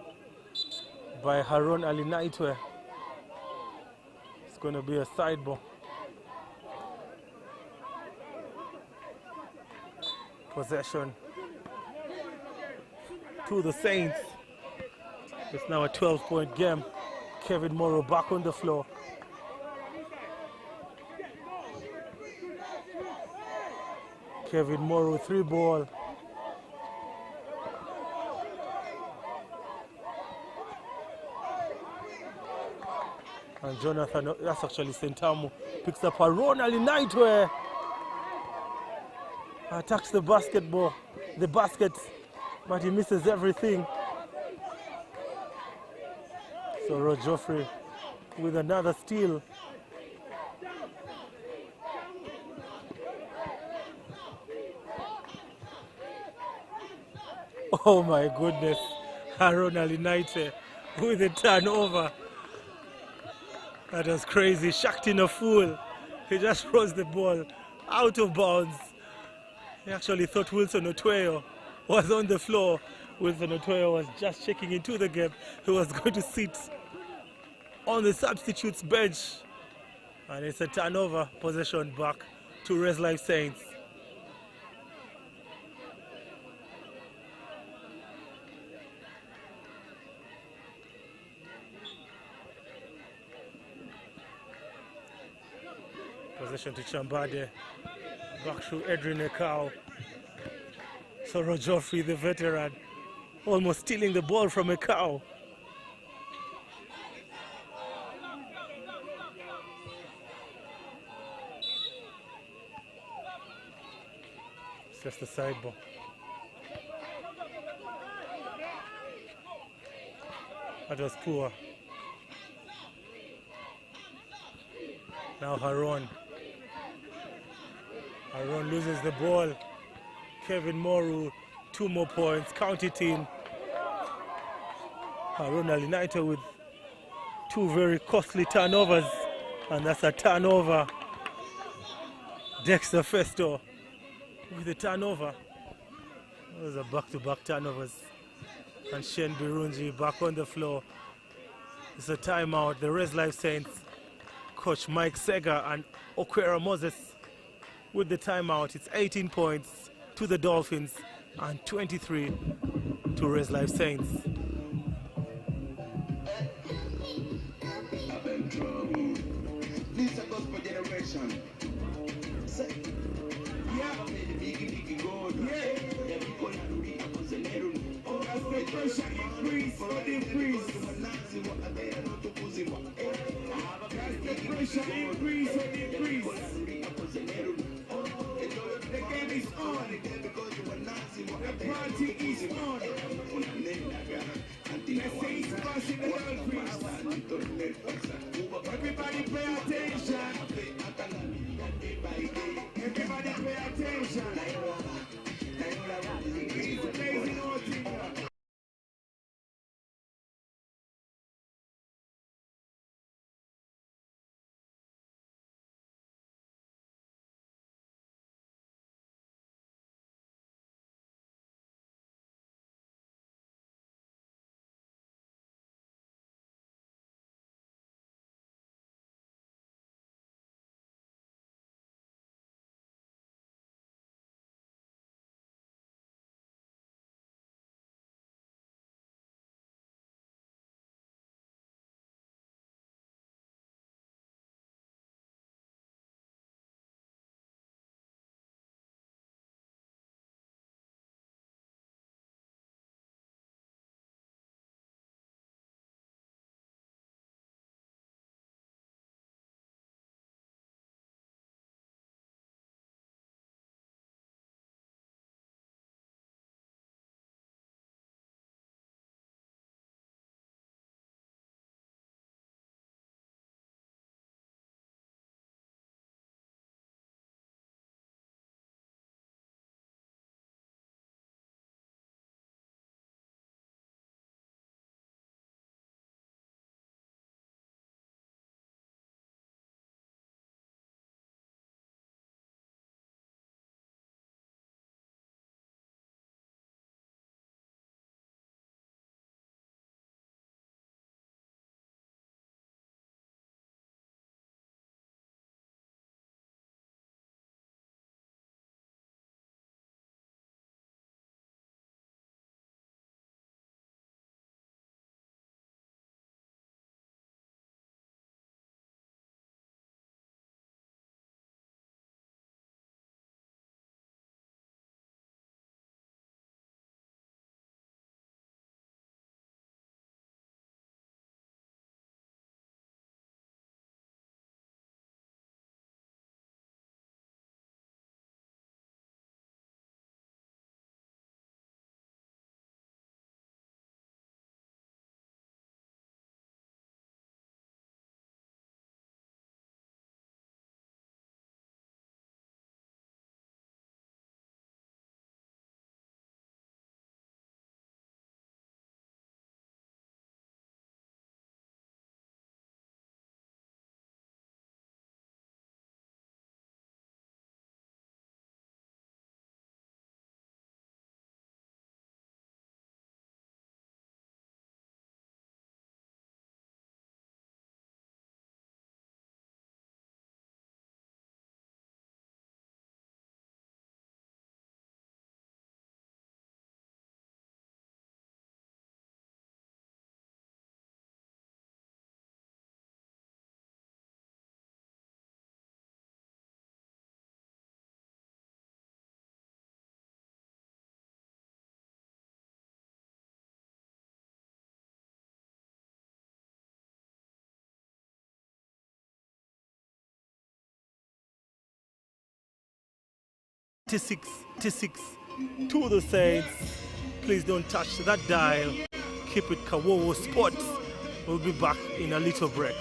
by Haron Ali Naitwe. It's going to be a side ball. Possession to the Saints. It's now a 12-point game. Kevin Morrow back on the floor. Kevin Morrow, 3-ball. And Jonathan, that's actually Sentamu, picks up Haron Ali Naitwe. Attacks the basket, but he misses everything. So Rod Geoffrey with another steal. Oh my goodness, Haron Ali Naitwe with a turnover. That was crazy. Shakti no fool. He just throws the ball out of bounds. He actually thought Wilson Otueyo was on the floor. Wilson Otueyo was just checking into the game. He was going to sit on the substitutes bench. And it's a turnover, possession back to Rezlife Saints. Possession to Chambade. Back to Edrin Ekao. Soro Geoffrey, the veteran, almost stealing the ball from Ekao. It's just a side ball. That was poor. Now Haron. Haron loses the ball. Kevin Morrow, 2 more points, count it in. Haron Ali Naitwe with 2 very costly turnovers, and that's a turnover Dexter Festo with the turnover. Those are back-to-back turnovers. And Shen Birunji back on the floor. It's a timeout. The Rezlife Saints, Coach Mike Sega and Okwera Moses with the timeout. It's 18 points to the Dolphins and 23 to Rezlife Saints. This is a gospel generation. The game is on. The party is on. Let's say it's passing the Dolphins. Everybody pay attention. Everybody pay attention. It's amazing all thing. Six to the Saints. Please don't touch that dial. Keep it Kawowo Sports. We'll be back in a little break.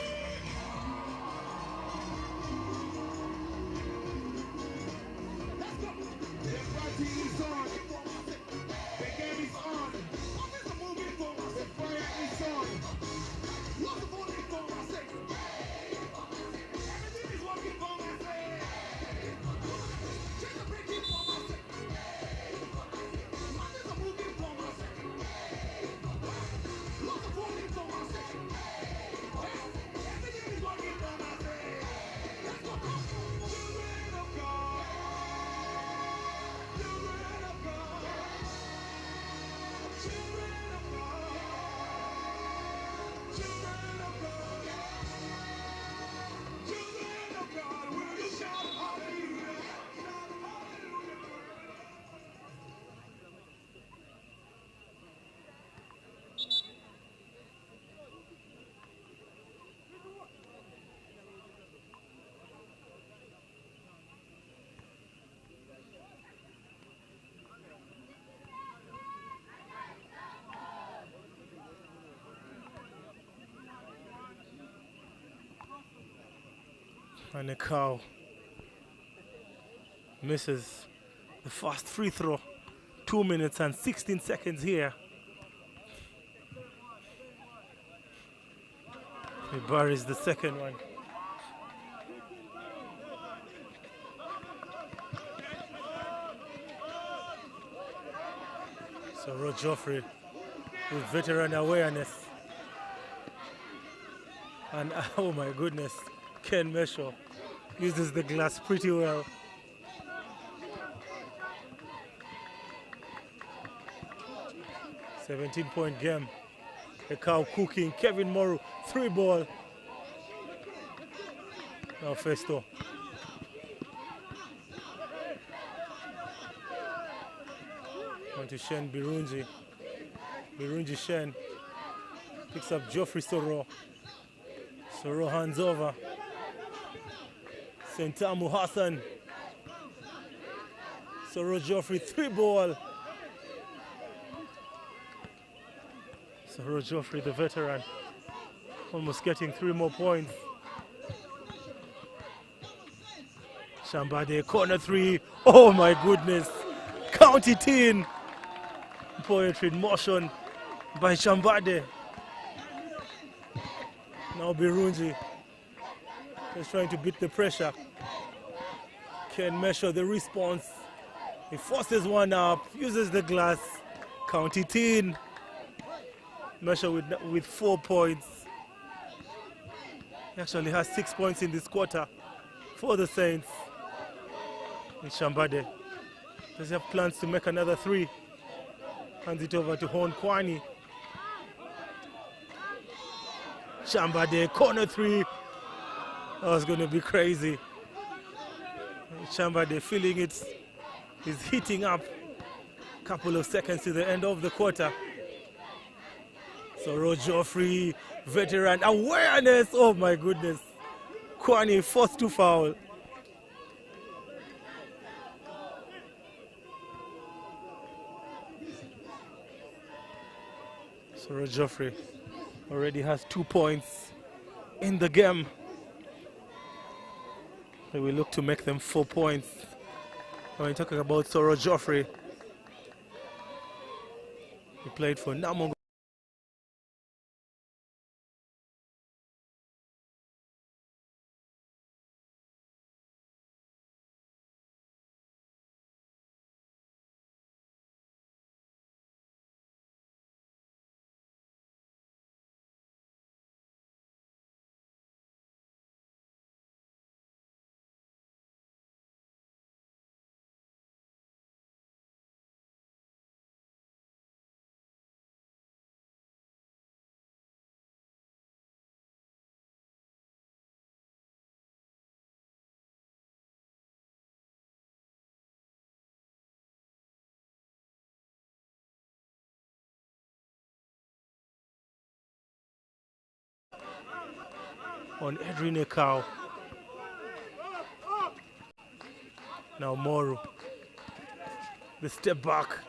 And the Cow misses the first free throw. 2 minutes and 16 seconds here. He buries the second one. So Rod Joffrey with veteran awareness. And oh my goodness, Ken Meshaw uses the glass pretty well. A 17-point game. The Cow cooking. Kevin Morrow, 3-ball. Now Festo. On to Shen Birunji. Birunji Shen picks up Geoffrey Soro. Soro hands over. Sentamu Hassan. Soro Geoffrey, 3-ball. Soro Geoffrey, the veteran, almost getting 3 more points. Shambade, corner 3. Oh my goodness. Count it in. Poetry in motion by Shambade. Now Birunji is trying to beat the pressure. Can measure the response. He forces one up, uses the glass. Count it in. Measure with 4 points. He actually has 6 points in this quarter for the Saints. It's Shambade. Does he have plans to make another 3? Hands it over to Hon Kwani. Shambade, corner 3. That was going to be crazy. Shambade feeling it. He's heating up. Couple of seconds to the end of the quarter. So Rod Joffrey, veteran awareness. Oh my goodness. Kwani forced to foul. So Rod Joffrey already has 2 points in the game. They will look to make them 4 points. When we're talking about Soro Joffrey, he played for Namongo. On Edrine Cow. Now Moru. The step back.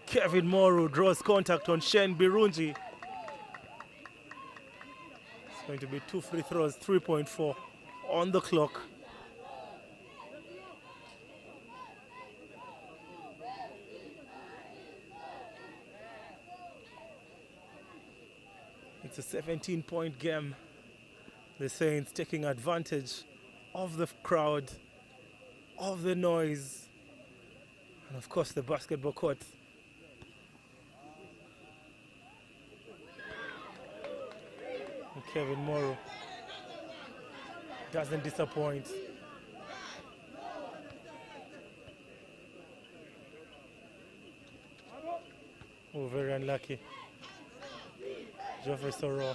Kevin Moru draws contact on Shen Birunji. It's going to be 2 free throws, 3.4 on the clock. It's a 17-point game. The Saints taking advantage of the crowd, of the noise, and of course the basketball court. And Kevin Morrow doesn't disappoint. Oh, very unlucky. Geoffrey Soro,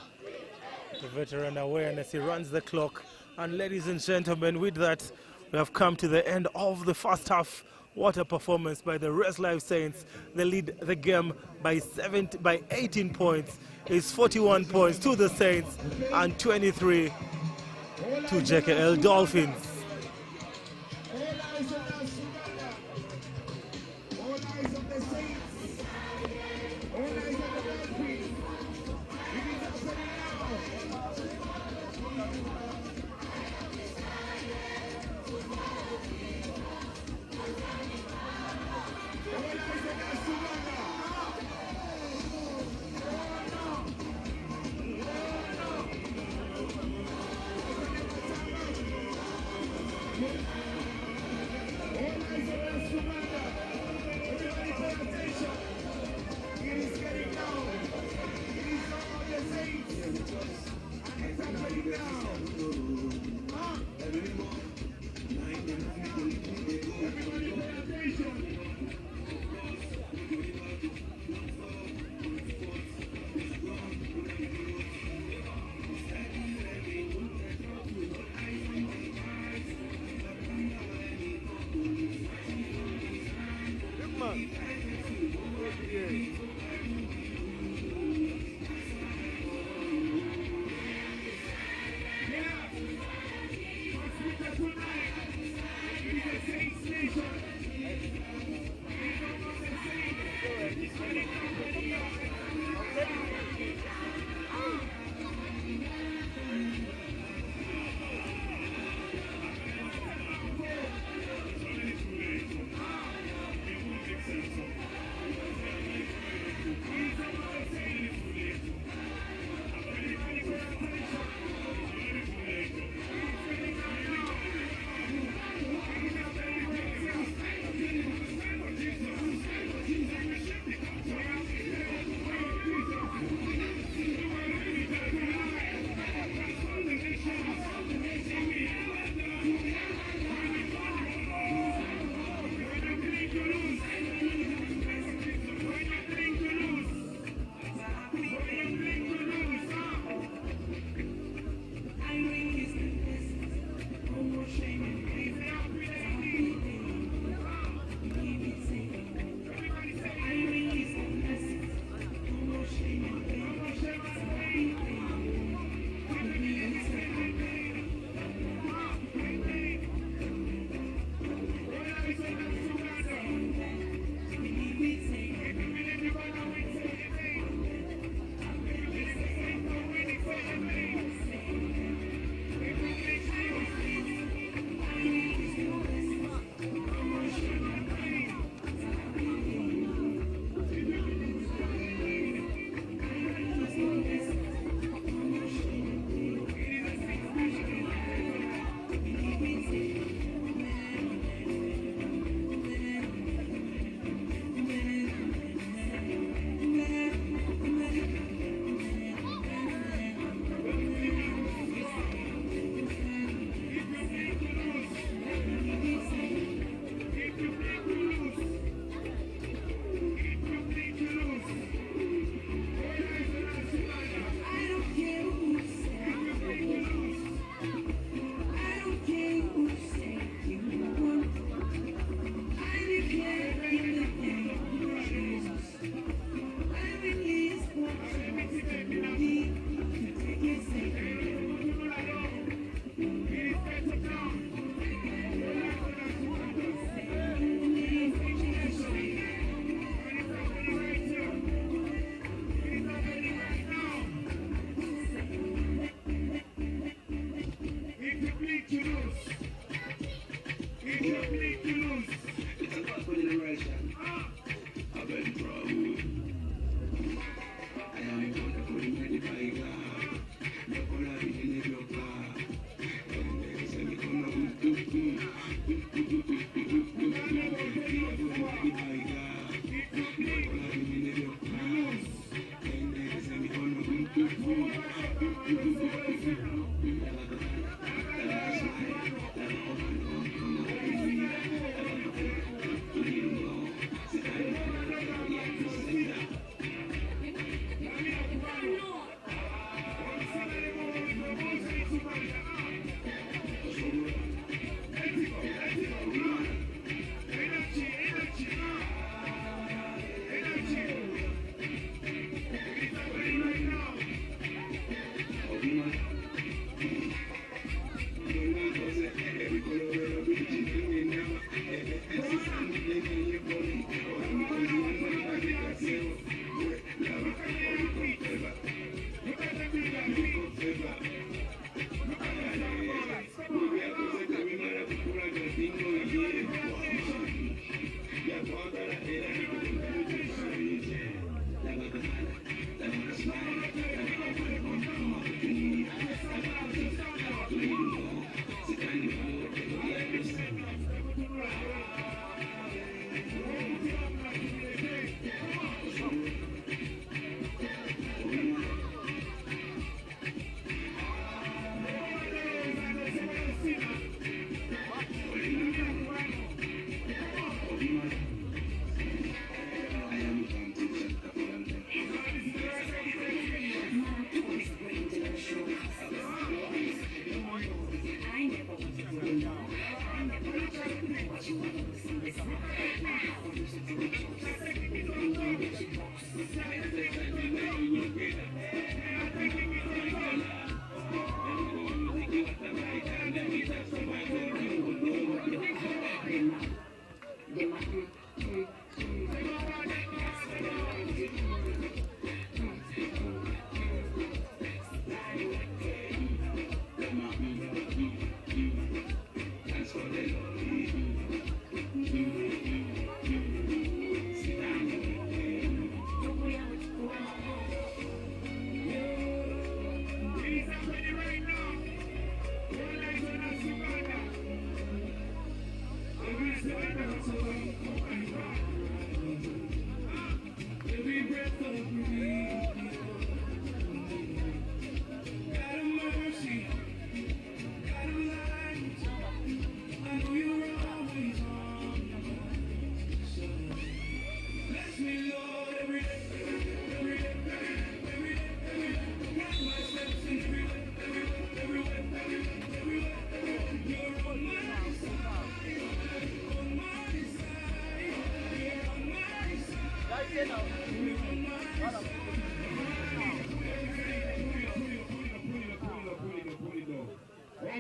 the veteran awareness, he runs the clock. And ladies and gentlemen, with that, we have come to the end of the first half. What a performance by the Rezlife Saints. They lead the game by 18 points. It's 41 points to the Saints and 23 to JKL Dolphins.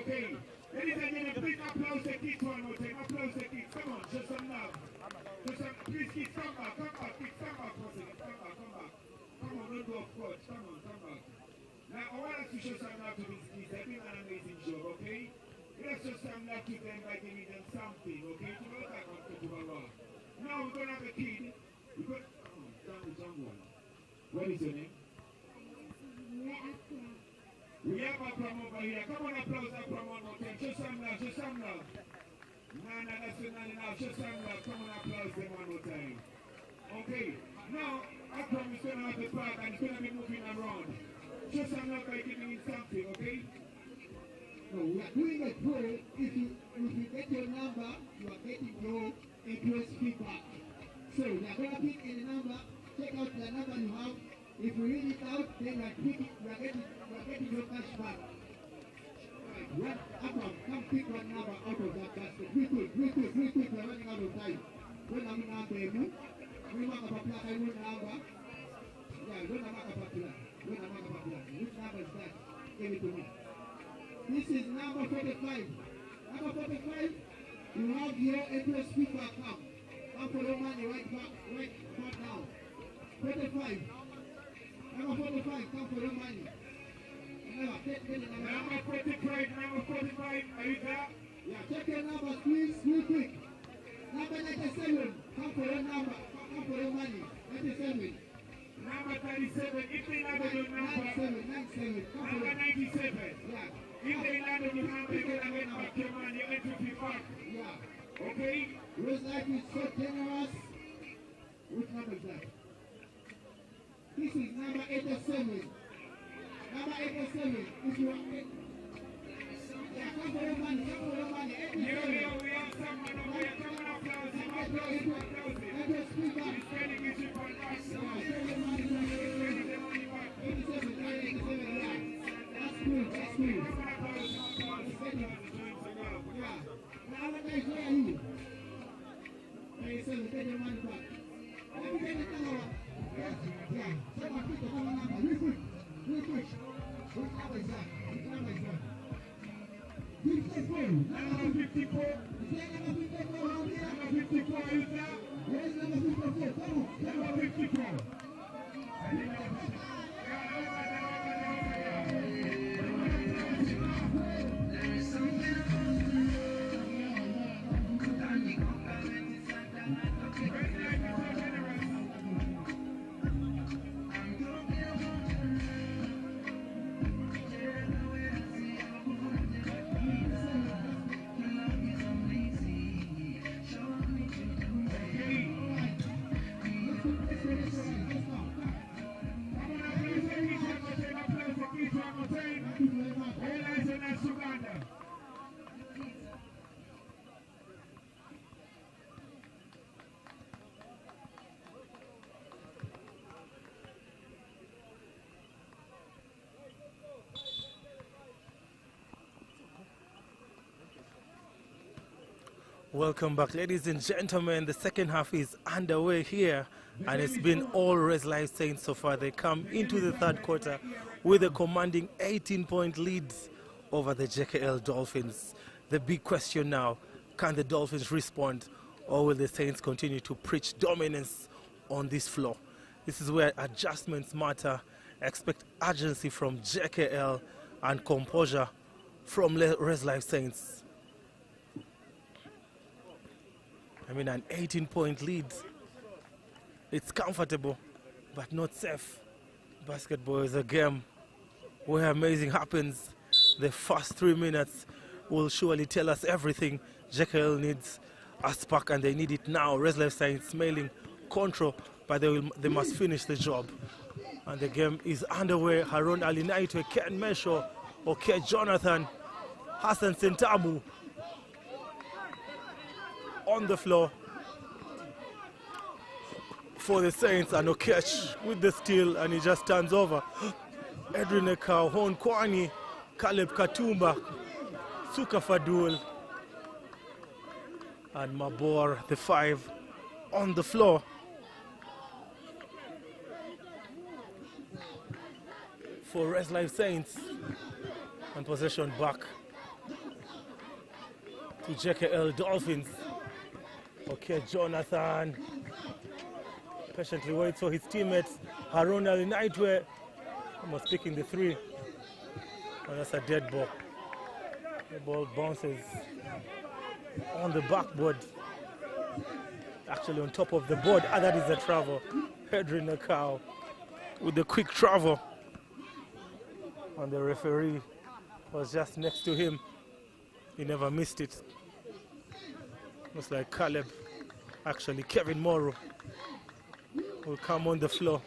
Okay, ladies and gentlemen, please applause the kids one more time. Applause the kids. Come on, just some love. Just some, please kids, come back, kids, come back for a second. Come back. Come on, don't go off course. Come back. Now, I want us to show some love to these kids. They're doing an amazing job, okay? Let's show some love to them by giving them something, okay? To look like on. Now we're gonna have a kid. We're gonna, jungle. What is your name? We have a prom over here. Come on, applause that prom one more time. Show some love. Nana, that's now. Show some love. Come on, applause them one more time. Okay. Now, our prom is going to have a part and it's going to be moving around. Show some love by giving it something, okay? No, we are doing a draw. If you get your number, you are getting your interest feedback. So, we are going to pick any number. Check out the number you have. If you read it out, then you are getting your cash back. Right. Come pick one number out of that basket. Real quick, we are running out of time. When I'm not there, we want a popular, I want a number. Yeah, when I'm not a popular. Which number is that? Give it to me. This is number 45. Number 45, you have your interest feedback come. Come for the money right back now. 45. Number 45, come for your money. Number 45, are you there? Yeah, check your number, please, real quick. Number 97, come for your number, come for your money. 97. Number 37, if they land on your number. 97, come for Number your 97. Yeah. If they land on your number, you're going to get back your money, your entry back. Yeah. Okay? Rezlife is so generous. Which number is that? This is number 87. Number 87, if you want it. Yeah, come for your money, come for your money. We have someone over here. Come on, applause him. Applause him. Applause him. Let us speak up. He's spending his chip on us. Show your money back. He's spending the money back. 87, 87, yeah. That's good, that's good. Come on, applause him. Applause him. Applause him. Yeah. Now, what guys, where are you? 87, take your money back. Let me get it down. Yeah. Someone pick the phone number. Real quick. Real quick. Which number is that? Which number is that? 54. Number 54. Is there number 54 out here? Number 54 is there. Where is number 54? Come on. Number 54. Welcome back, ladies and gentlemen. The second half is underway here, and it's been all Rezlife Saints so far. They come into the third quarter with a commanding 18-point lead over the JKL Dolphins. The big question now, can the Dolphins respond, or will the Saints continue to preach dominance on this floor? This is where adjustments matter. Expect urgency from JKL and composure from Rezlife Saints. I mean, an 18-point lead. It's comfortable, but not safe. Basketball is a game where amazing happens. The first 3 minutes will surely tell us everything. JKL needs a spark, and they need it now. Rezlife Saints smelling control, but they must finish the job. And the game is underway. Haron Ali Naitwe, Ken Mesho, Oke Jonathan, Hassan Sentamu on the floor for the Saints, and Okech with the steal, and he just turns over. Edwin Ekau, Hon Kwani, Caleb Katumba, Suka Fadul, and Mabor, the 5, on the floor. For Rezlife Saints, and possession back to JKL Dolphins. Okay, Jonathan patiently waits for his teammates. Haron Ali Naitwe almost picking the 3. And that's a dead ball. The ball bounces on the backboard. Actually on top of the board. And that is a travel. Edwin Ekau with the quick travel. And the referee was just next to him. He never missed it. Looks like Caleb, actually Kevin Morrow, will come on the floor.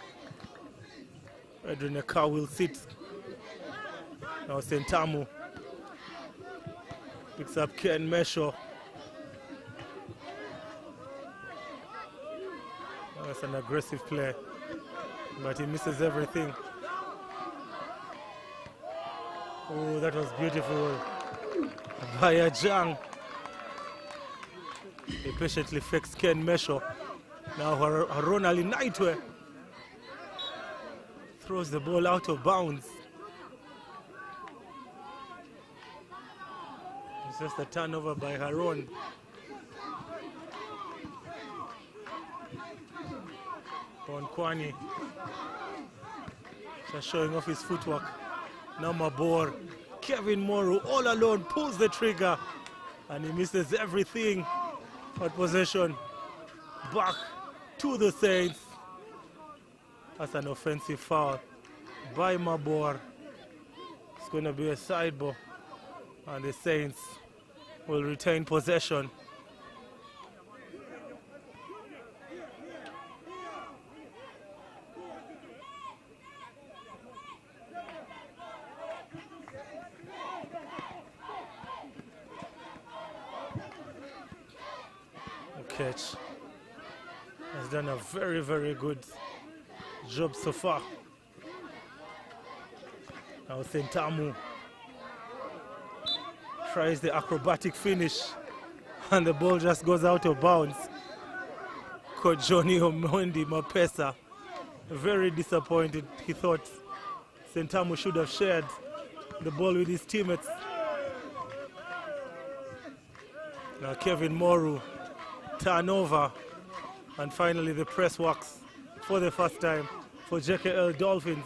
Edwin Ekau will sit. Now Sentamu picks up Ken Mesho. That's an aggressive play, but he misses everything. Oh, that was beautiful. Via Jang. He patiently fakes Ken Mesho. Now Haron Ali Naitwe throws the ball out of bounds. It's just a turnover by Haron. Kwani just showing off his footwork. Now Mabor, Kevin Morrow all alone pulls the trigger, and he misses everything. But possession back to the Saints. That's an offensive foul by Mabor. It's going to be a side ball, and the Saints will retain possession. Catch has done a very, very good job so far. Now Sentamu tries the acrobatic finish and the ball just goes out of bounds. Coach Johnny Omondi Mapesa very disappointed. He thought Sentamu should have shared the ball with his teammates. Now Kevin Moru, turnover, and finally the press works for the first time for JKL Dolphins.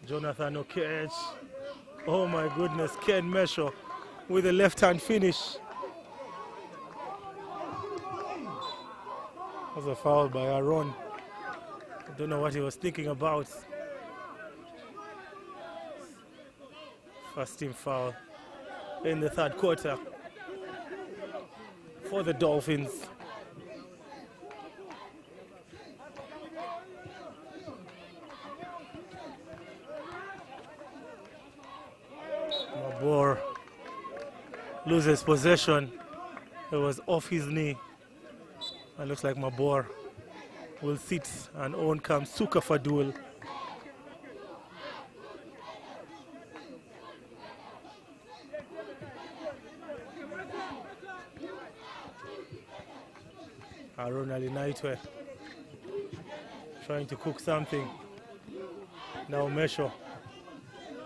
Jonathan Okech, oh my goodness, Ken Mesho with a left-hand finish. Was a foul by Aaron. I don't know what he was thinking about. First team foul in the third quarter for the Dolphins. Mabor loses possession. It was off his knee. It looks like Mabor will sit, and on comes Suka Fadul. Aaron Alinaitwe trying to cook something. Now Mesho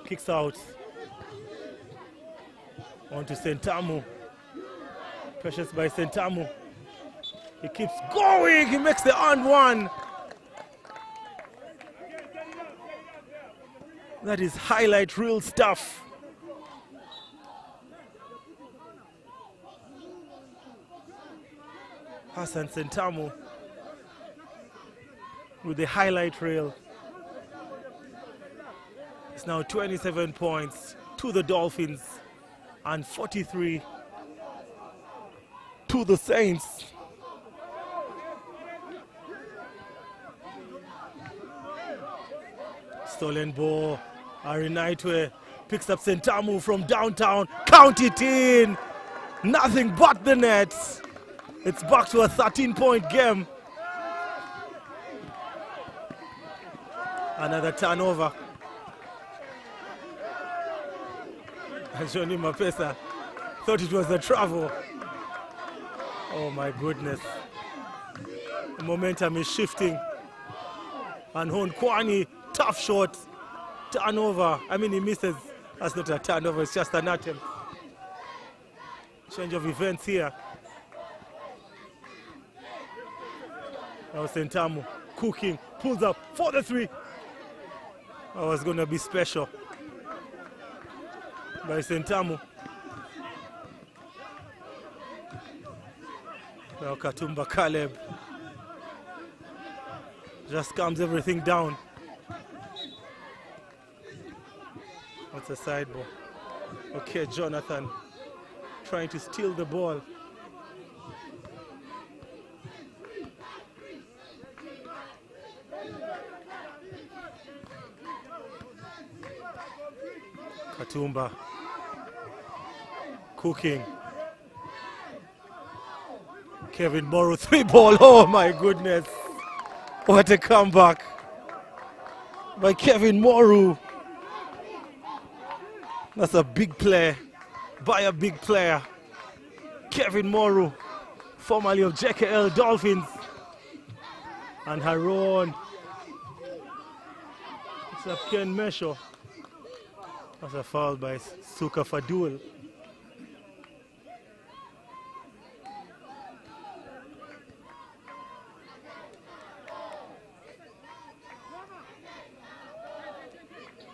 kicks out onto Sentamu. Pressures by Sentamu. He keeps going. He makes the and one. That is highlight reel stuff. Hassan Sentamu with the highlight reel. It's now 27 points to the Dolphins and 43 to the Saints. Stolen ball. Arinaitwe picks up Sentamu from downtown. Count it in. Nothing but the nets. It's back to a 13-point game. Another turnover. And Johnny Mapesa thought it was a travel. Oh my goodness. The momentum is shifting. And Hon Kwani, tough shot. Turnover. I mean, he misses. That's not a turnover, it's just an attempt. Change of events here. Now Sentamu cooking, pulls up for the three. That was going to be special by Sentamu. Now Katumba Caleb just calms everything down. That's a side ball. Okay, Jonathan trying to steal the ball. Katumba cooking. Kevin Moru, three ball. Oh my goodness. What a comeback by Kevin Moru. That's a big play by a big player. Kevin Moru, formerly of JKL Dolphins. And Haron. It's a Ken Mesho. That's a foul by Suka Fadul.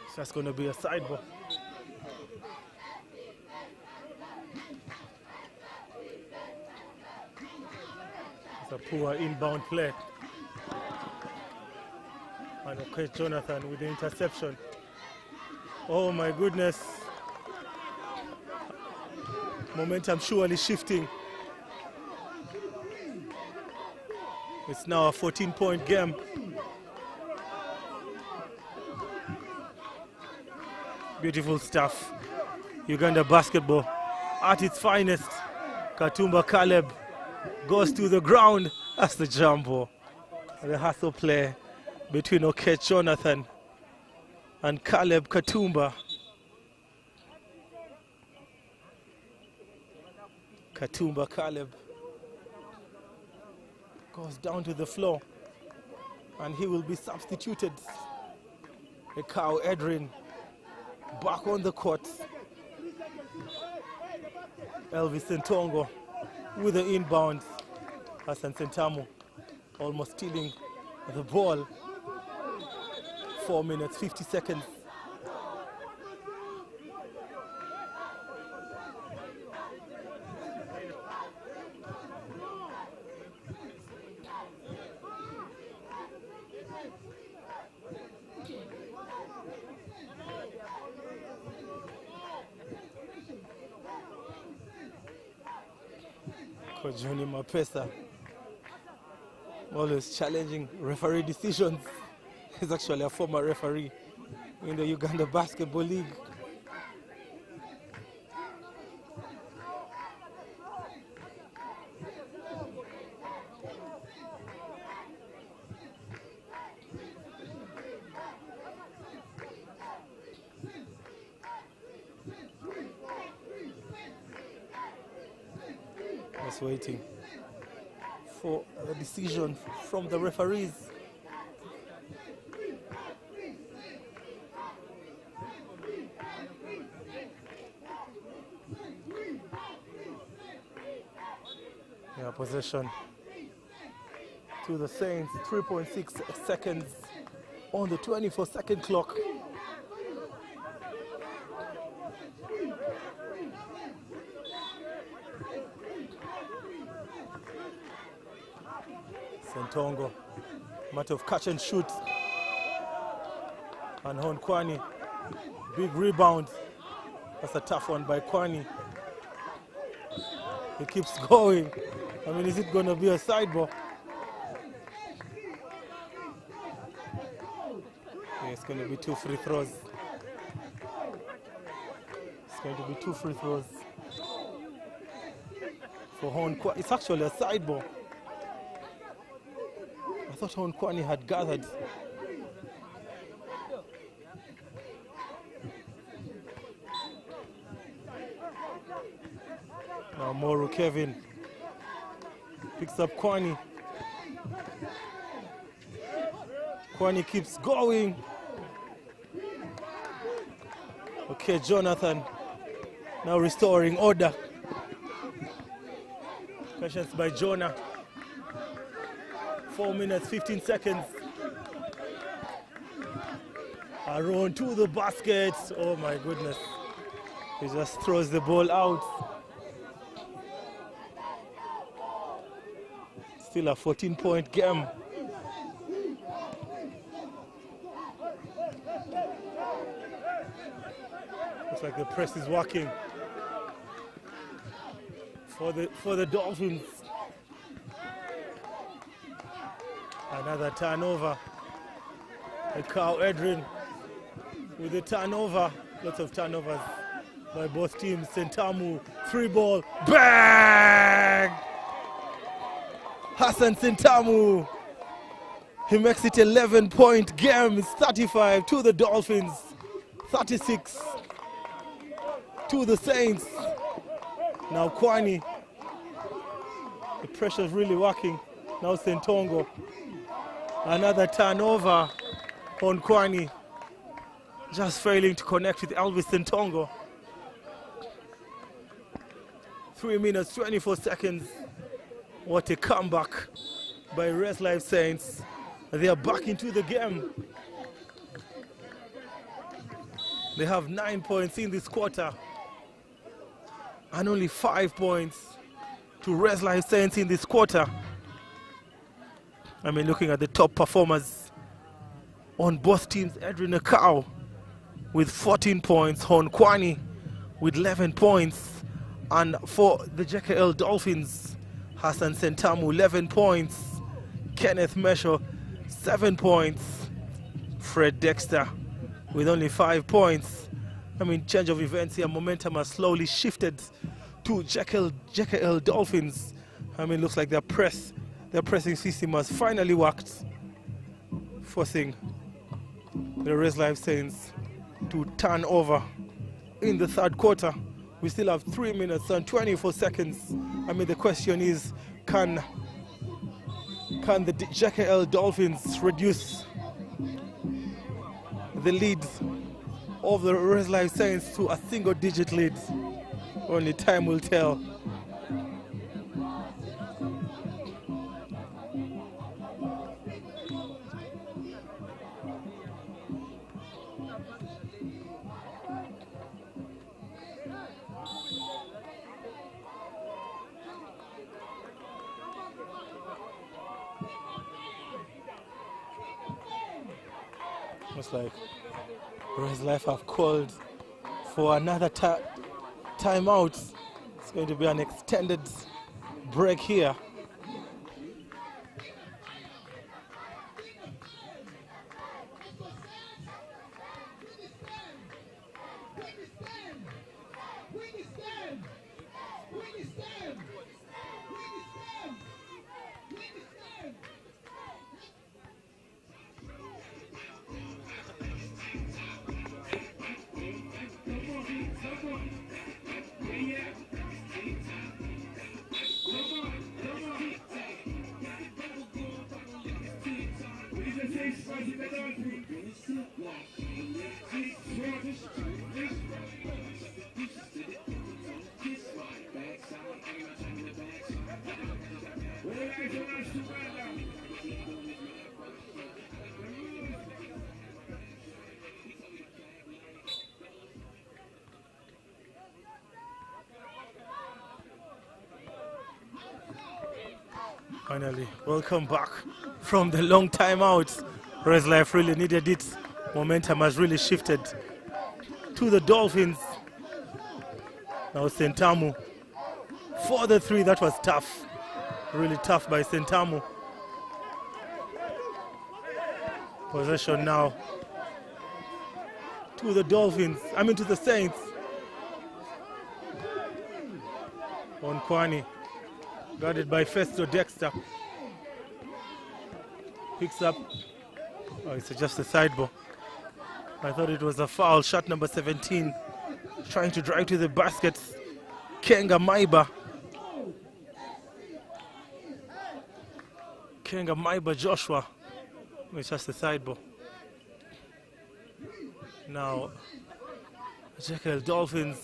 So that's going to be a side ball. It's a poor inbound play. And okay, Jonathan with the interception. Oh my goodness. Momentum surely shifting. It's now a 14-point game. Beautiful stuff. Uganda basketball at its finest. Katumba Caleb goes to the ground. That's the jumbo. The hustle play between Jonathan and Caleb Katumba. Katumba Caleb goes down to the floor and he will be substituted. Ekau Edrin back on the court. Elvis Ntongo with the inbound. Hassan Sentamu almost stealing the ball. 4 minutes, 50 seconds. Coach Johnny Mapesa always challenging referee decisions. He's actually a former referee in the Uganda Basketball League. Just waiting for a decision from the referees. Yeah, possession to the Saints, 3.6 seconds on the 24-second clock. Sentongo, matter of catch and shoot. And Hon Kwani, big rebound. That's a tough one by Kwani. He keeps going. I mean, is it going to be a side ball? Yeah, it's going to be 2 free throws. It's going to be 2 free throws for Hon Kwani. It's actually a side ball. I thought Hon Kwani had gathered. Now Moru Kevin picks up Kwani. Kwani keeps going. Okay, Jonathan now restoring order. Questions by Jonah. 4 minutes, 15 seconds. Aaron to the basket. Oh my goodness. He just throws the ball out. Still a 14-point game. Looks like the press is working for the Dolphins. Another turnover. Ekau Edrin with the turnover. Lots of turnovers by both teams. Sentamu, 3-ball, bang! Hassan Sentamu. He makes it 11-point game. It's 35 to the Dolphins, 36 to the Saints. Now Kwani. The pressure's really working. Now Sentongo. Another turnover on Kwani. Just failing to connect with Elvis Sentongo. 3 minutes, 24 seconds. What a comeback by Rezlife Saints. They are back into the game. They have 9 points in this quarter. And only 5 points to Rezlife Saints in this quarter. I mean, looking at the top performers on both teams, Edrin Ekau with 14 points, Hon Kwani with 11 points, and for the JKL Dolphins, Hassan Sentamu 11 points, Kenneth Mesho 7 points, Fred Dexter with only 5 points. I mean, change of events here, momentum has slowly shifted to JKL Dolphins. I mean, looks like their pressing system has finally worked, forcing the Rezlife Saints to turn over in the third quarter. We still have 3 minutes and 24 seconds. I mean, the question is, can the JKL Dolphins reduce the lead of the Rezlife Saints to a single-digit lead? Only time will tell. Looks like Rezlife have called for another timeout. It's going to be an extended break here. Finally, welcome back from the long time out. Rezlife really needed it. Momentum has really shifted to the Dolphins. Now Sentamu for the three. That was tough. Really tough by Sentamu. Possession now to the Dolphins. I mean to the Saints. On Kwani. Guarded by Festo Dexter. Picks up. Oh, it's just a side ball. I thought it was a foul. Shot number 17. Trying to drive to the basket. Kenga Maiba. Kenga Maiba Joshua. It's just a side ball. Now, JKL Dolphins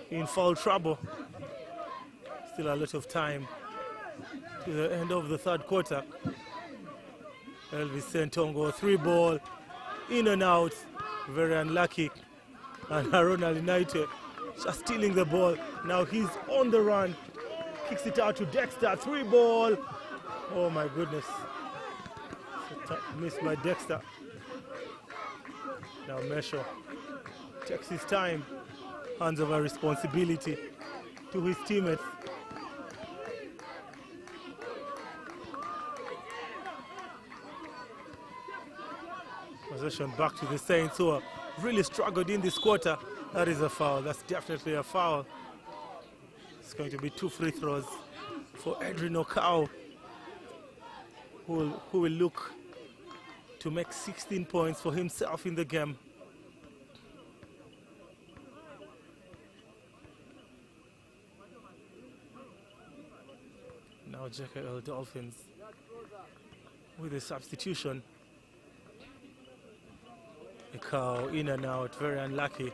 in foul trouble. Still a lot of time to the end of the third quarter. Elvis Sentongo, 3-ball, in and out, very unlucky. And Ronald United just stealing the ball. Now he's on the run, kicks it out to Dexter, 3-ball. Oh my goodness. Missed by Dexter. Now Mesho takes his time, hands over responsibility to his teammates. Possession back to the Saints, who are really struggled in this quarter. That is a foul. That's definitely a foul. It's going to be 2 free throws for Edrin Okao, who will look to make 16 points for himself in the game. Now JKL Dolphins with a substitution. Okao in and out, very unlucky.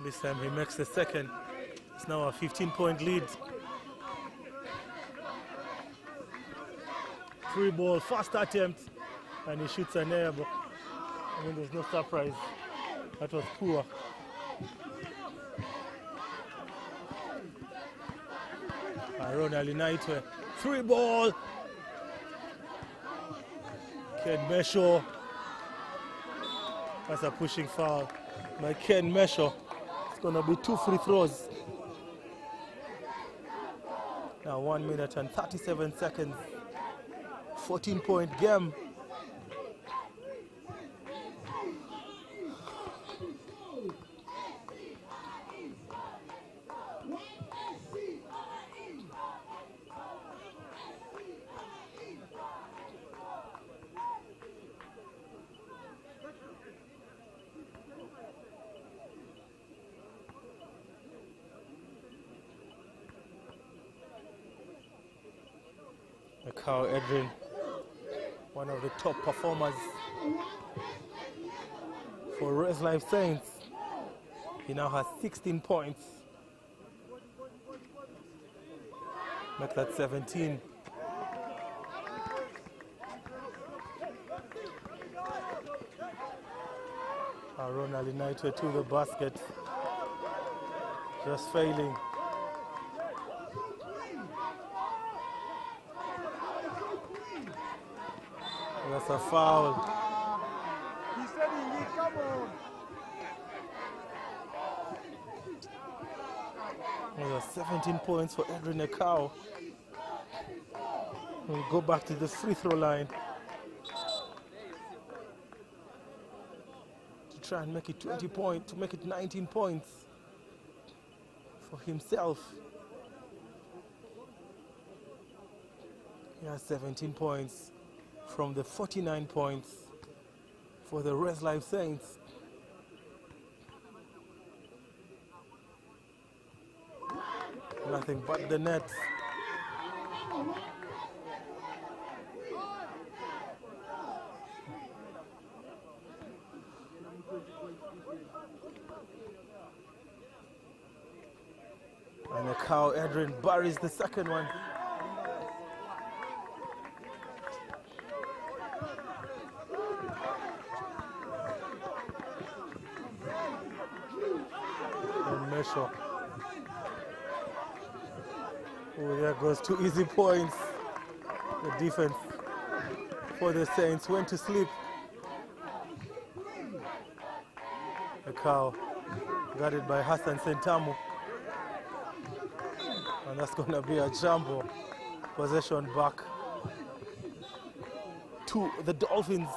This time he makes the second. It's now a 15-point lead. 3-ball, first attempt, and he shoots an air ball. I mean, there's no surprise. That was poor. Ronald United, 3-ball. Ken Mesho. That's a pushing foul by Ken Mesho. It's going to be 2 free throws Now 1 minute and 37 seconds. 14-point game. Kawowo Edrin, one of the top performers for Rezlife Saints. He now has 16 points. Make that 17. Ronald United to the basket. Just failing. That's a foul. He said he come on. There's 17 points for Edrin Kawowo. We'll go back to the free throw line to try and make it 20 points, to make it 19 points for himself. He has 17 points from the 49 points for the Rezlife Saints. Nothing but the net. And the Kawowo Edrin buries the second one. Oh, there goes 2 easy points. The defense for the Saints went to sleep. The Kawowo guarded by Hassan Sentamu. And that's going to be a jumbo. Possession back to the Dolphins.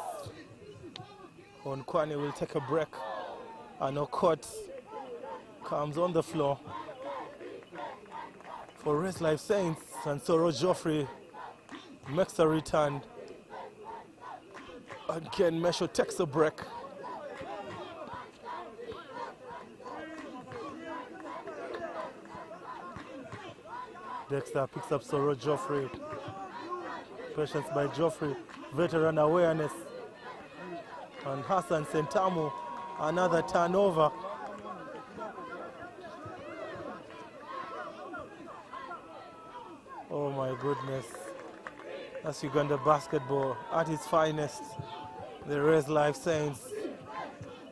Onkwani will take a break. And Okot comes on the floor for Rezlife Saints, and Soro Joffrey makes a return. And Ken Mesho takes a break. Dexter picks up Soro Joffrey. Patience by Joffrey. Veteran awareness. And Hassan Sentamu, another turnover. Oh my goodness. That's Uganda basketball at its finest. The Rezlife Saints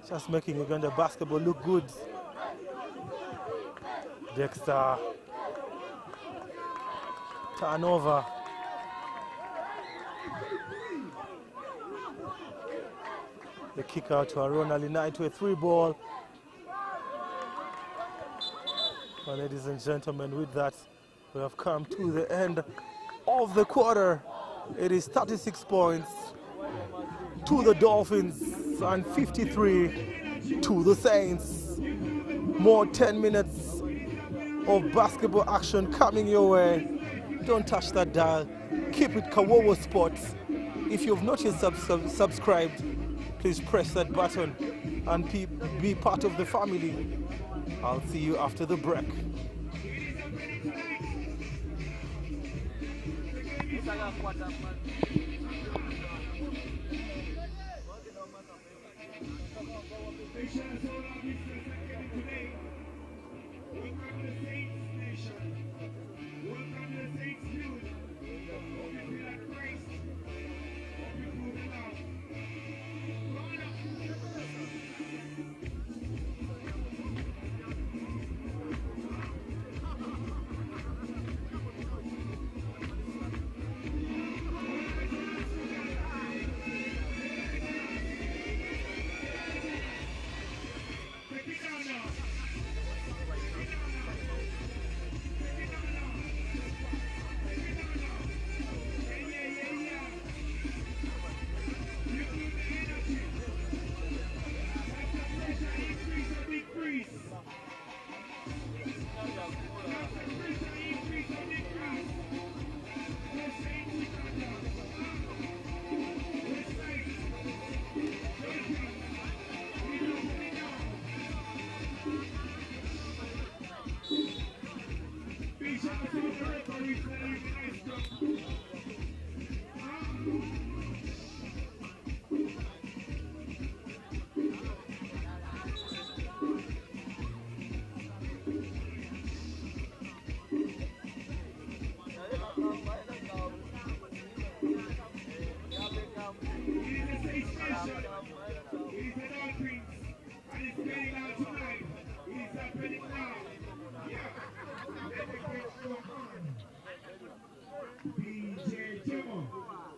just making Uganda basketball look good. Dexter. Turnover. The kick out to Ronald United to a 3-ball. Well, ladies and gentlemen, with that, we have come to the end of the quarter. It is 36 points to the Dolphins and 53 to the Saints. More 10 minutes of basketball action coming your way. Don't touch that dial. Keep it Kawowo Sports. If you've not yet subscribed, please press that button and be part of the family. I'll see you after the break. is the Dolphins, and it's getting out tonight. It's happening now. Yeah. Let the great show on. DJ Joe.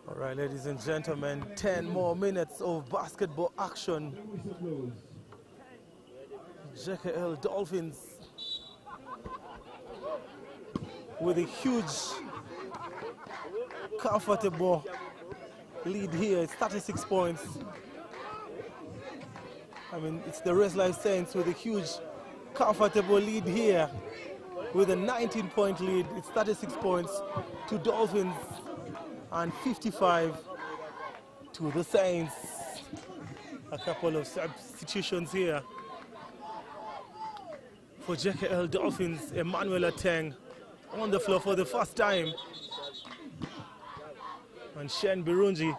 All right, ladies and gentlemen, 10 more minutes of basketball action. JKL Dolphins with a huge, comfortable lead here. It's 36 points. I mean, it's the Rezlife Saints with a huge, comfortable lead here with a 19-point lead. It's 36 points to Dolphins and 55 to the Saints. A couple of substitutions here. For JKL Dolphins, Emmanuel Ateng on the floor for the first time. And Shen Birungi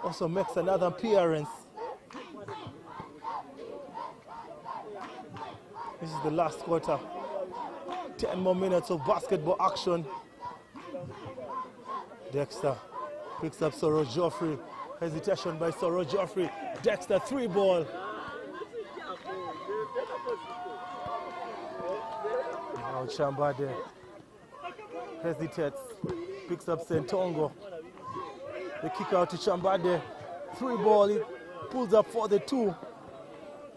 also makes another appearance. This is the last quarter. 10 more minutes of basketball action. Dexter picks up Soro Joffrey. Hesitation by Soro Joffrey. Dexter 3-ball. Now Chambade hesitates, picks up Sentongo. The kick out to Chambade. 3-ball, he pulls up for the 2.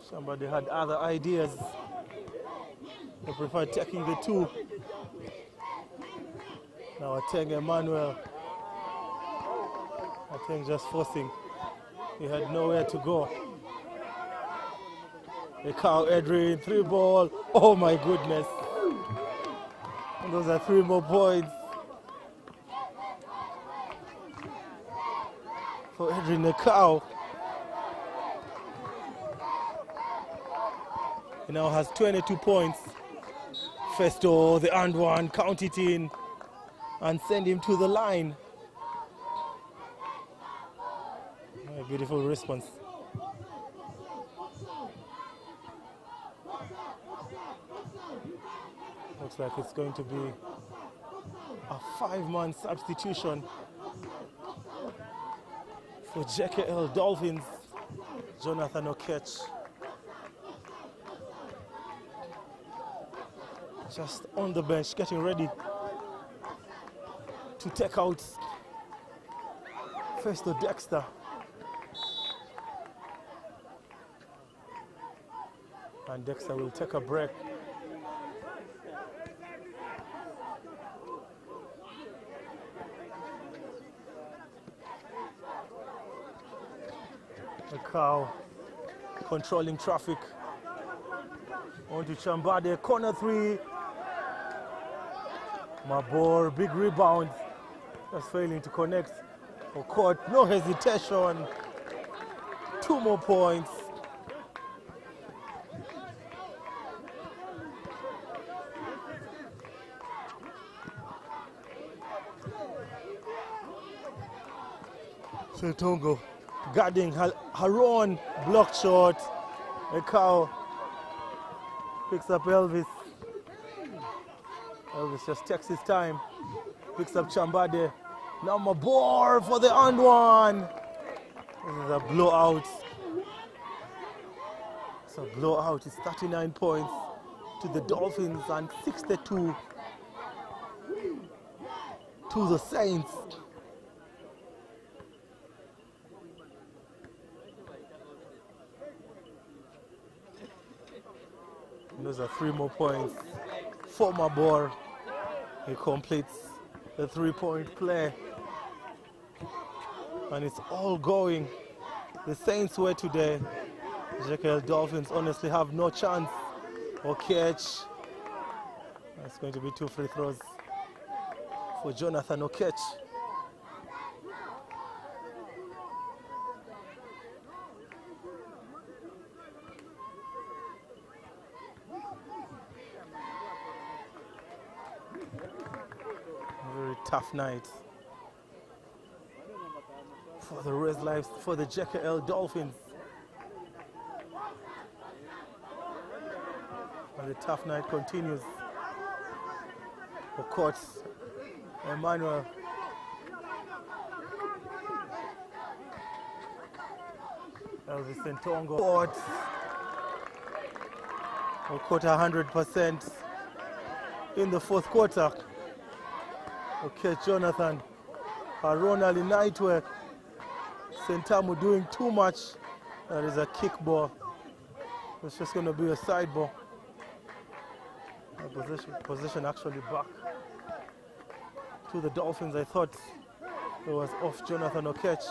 Chambade had other ideas. They preferred taking the 2. Now Ateng Emmanuel. Ateng just forcing. He had nowhere to go. Ekau Edrin, 3-ball. Oh my goodness. And those are 3 more points for Edrin Ekau. He now has 22 points. Festo, the and one, count it in and send him to the line. A beautiful response. Looks like it's going to be a 5-man substitution for JKL Dolphins. Jonathan Okech just on the bench, getting ready to take out Festo Dexter. And Dexter will take a break. The cow controlling traffic. On to Chambade, corner 3. Mabor, big rebound. Just failing to connect. Okot, no hesitation. 2 more points. Tongo guarding Haron, block shot. Ekau picks up Elvis. Elvis just takes his time. Picks up Chambade. Now Mabor for the and one. This is a blowout. It's a blowout. It's 39 points to the Dolphins and 62 to the Saints. Those are 3 more points for Mabor. He completes the 3-point play. And it's all going the Saints' way today. JKL Dolphins honestly have no chance or catch. It's going to be 2 free throws for Jonathan Okech. Very tough night for the Rezlife, for the JKL Dolphins. And the tough night continues. For coach Emmanuel. Elvis Sentongo caught. We caught 100% in the fourth quarter. Okay, Jonathan. Ronald in Nightwork. Sentamu doing too much. That is a kick ball. It's just going to be a side ball. Position actually back to the Dolphins. I thought it was off Jonathan Okech.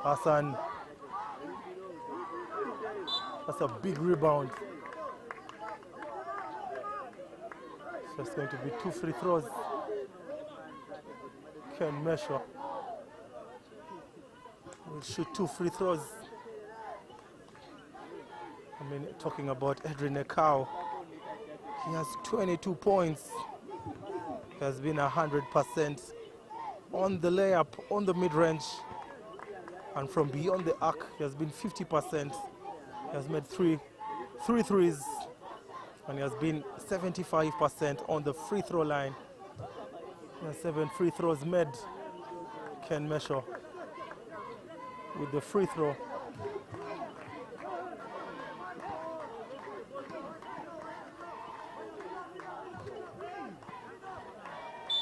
Hassan. That's a big rebound. So it's going to be 2 free throws. Ken Mesho will shoot 2 free throws. I mean, talking about Edrin Ekau, he has 22 points. He has been 100% on the layup, on the mid-range, and from beyond the arc, he has been 50%. He has made three threes, and he has been 75% on the free throw line. He has 7 free throws made. Ken Mesho with the free throw.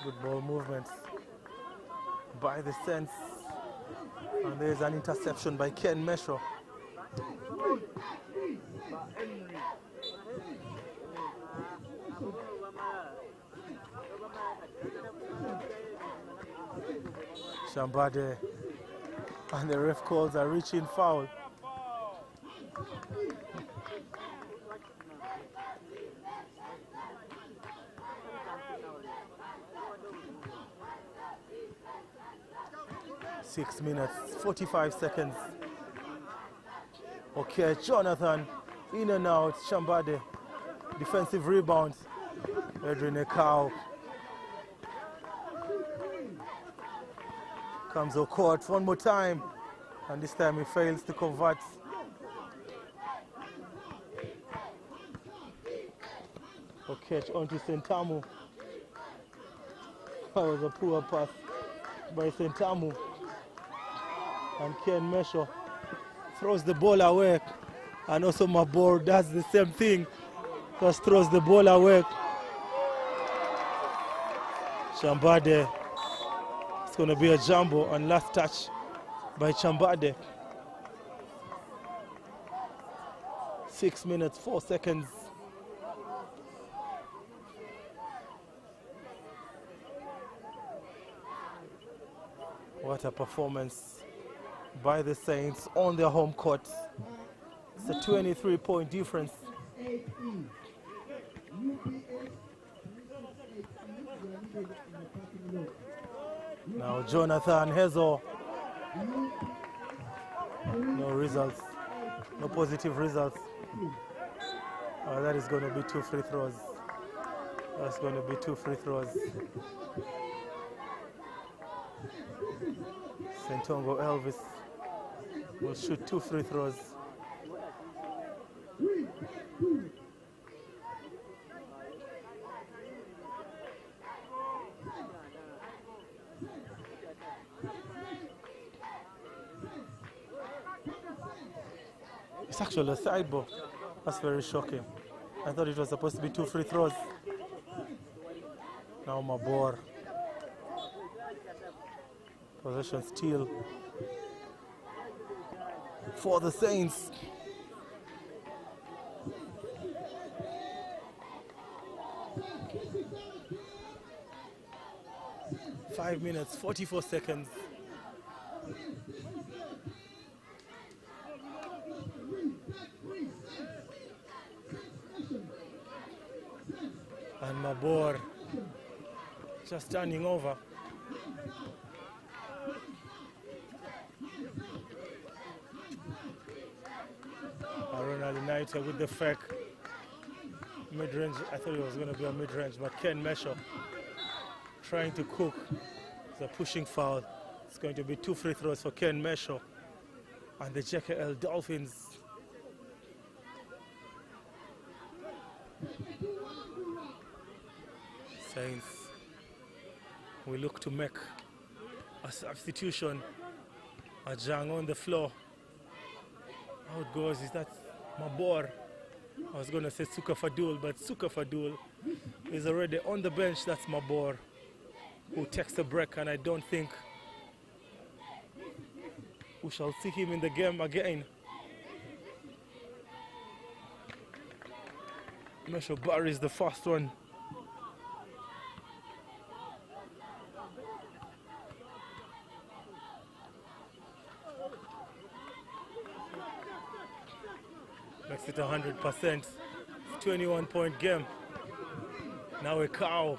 Good ball movements by the Saints. And there's an interception by Ken Mesho. Shambade, and the ref calls a reaching foul. Six minutes, 45 seconds. Okay, Jonathan, in and out, Shambade, defensive rebound. Edrin Ekau. Comes O'Court one more time, and this time he fails to convert. Okay, onto Sentamu. That was a poor pass by Sentamu. And Ken Mesho throws the ball away. And also Mabor does the same thing. Just throws the ball away. Shambade. It's going to be a jumbo and last touch by Chambade. 6 minutes, 4 seconds. What a performance by the Saints on their home court. It's a 23-point difference. Now Jonathan Hezo. No results. No positive results. That is going to be 2 free throws. That's going to be 2 free throws. Sentongo Elvis will shoot 2 free throws. It's actually a side ball. That's very shocking. I thought it was supposed to be 2 free throws. Now Mabor. Possession steal for the Saints. Five minutes, 44 seconds. And Mabor just turning over. Ronald United with the fake mid-range. I thought it was going to be a mid-range, but Ken Mesho trying to cook. It's a pushing foul. It's going to be 2 free throws for Ken Mesho and the JKL Dolphins. Saints, we look to make a substitution Ajang on the floor. How it goes is that Mabor. I was going to say Suka Fadul, but Suka Fadul is already on the bench. That's Mabor, who takes a break, and I don't think we shall see him in the game again. Mesho Barry is the first one. Makes it 100%. 21-point game. Now a cow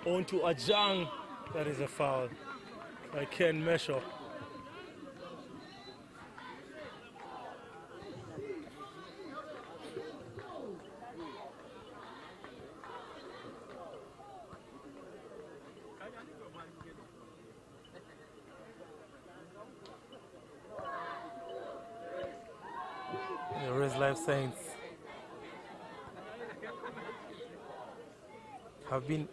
on to Ajang. That is a foul by Ken Mesho. The Rezlife Saints have been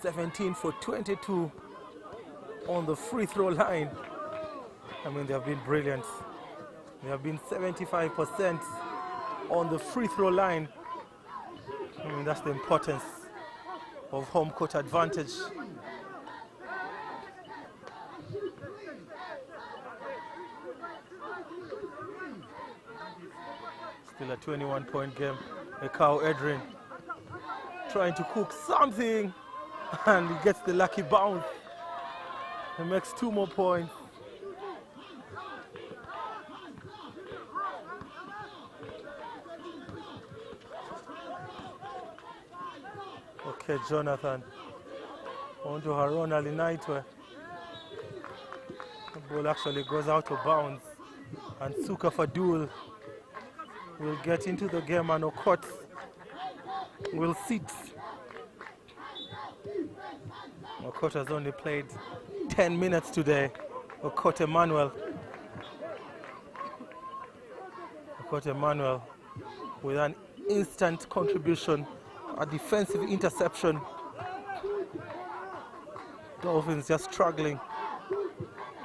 17 for 22 on the free throw line. I mean, they have been brilliant. They have been 75% on the free throw line. I mean, that's the importance of home court advantage. Still a 21-point game. Ekau Edrin trying to cook something, and he gets the lucky bounce. He makes 2 more points. Okay, Jonathan. On to Haron Ali Naitwe. The ball actually goes out of bounds, and Suka Fadul will get into the game, and Okot will sit. Okot has only played 10 minutes today. Okot Emmanuel. Okot Emmanuel with an instant contribution, a defensive interception. Dolphins just struggling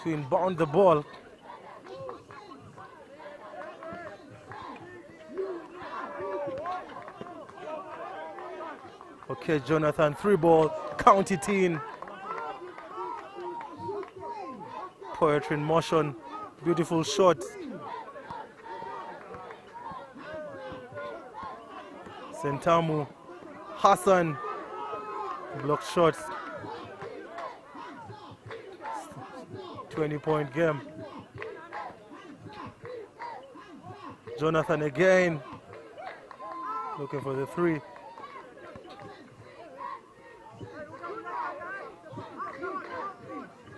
to inbound the ball. Okay, Jonathan, 3-ball, count it in. Poetry in motion, beautiful shot. Sentamu, Hassan, blocked shot. 20-point game. Jonathan again, looking for the 3.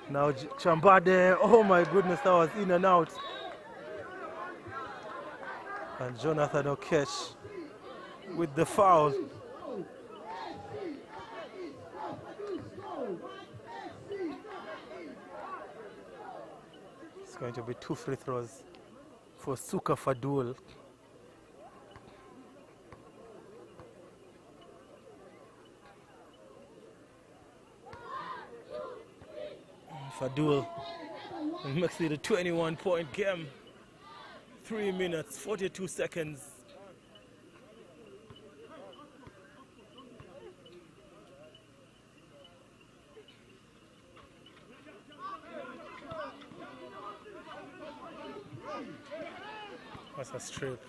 Now Chambade, oh my goodness, that was in and out. And Jonathan Okesh with the foul. It's going to be 2 free throws for Suka Fadul. Fadul makes it a 21-point game. 3 minutes, 42 seconds. That's a strip.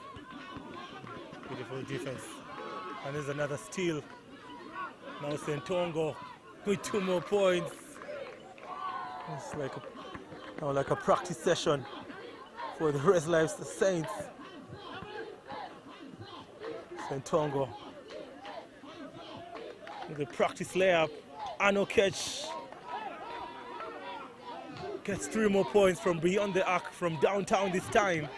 Beautiful defense. And there's another steal. Now Sentongo with 2 more points. It's like a practice session for the Rezlife Saints. Sentongo with the practice layup. Anokech gets 3 more points from beyond the arc, from downtown this time.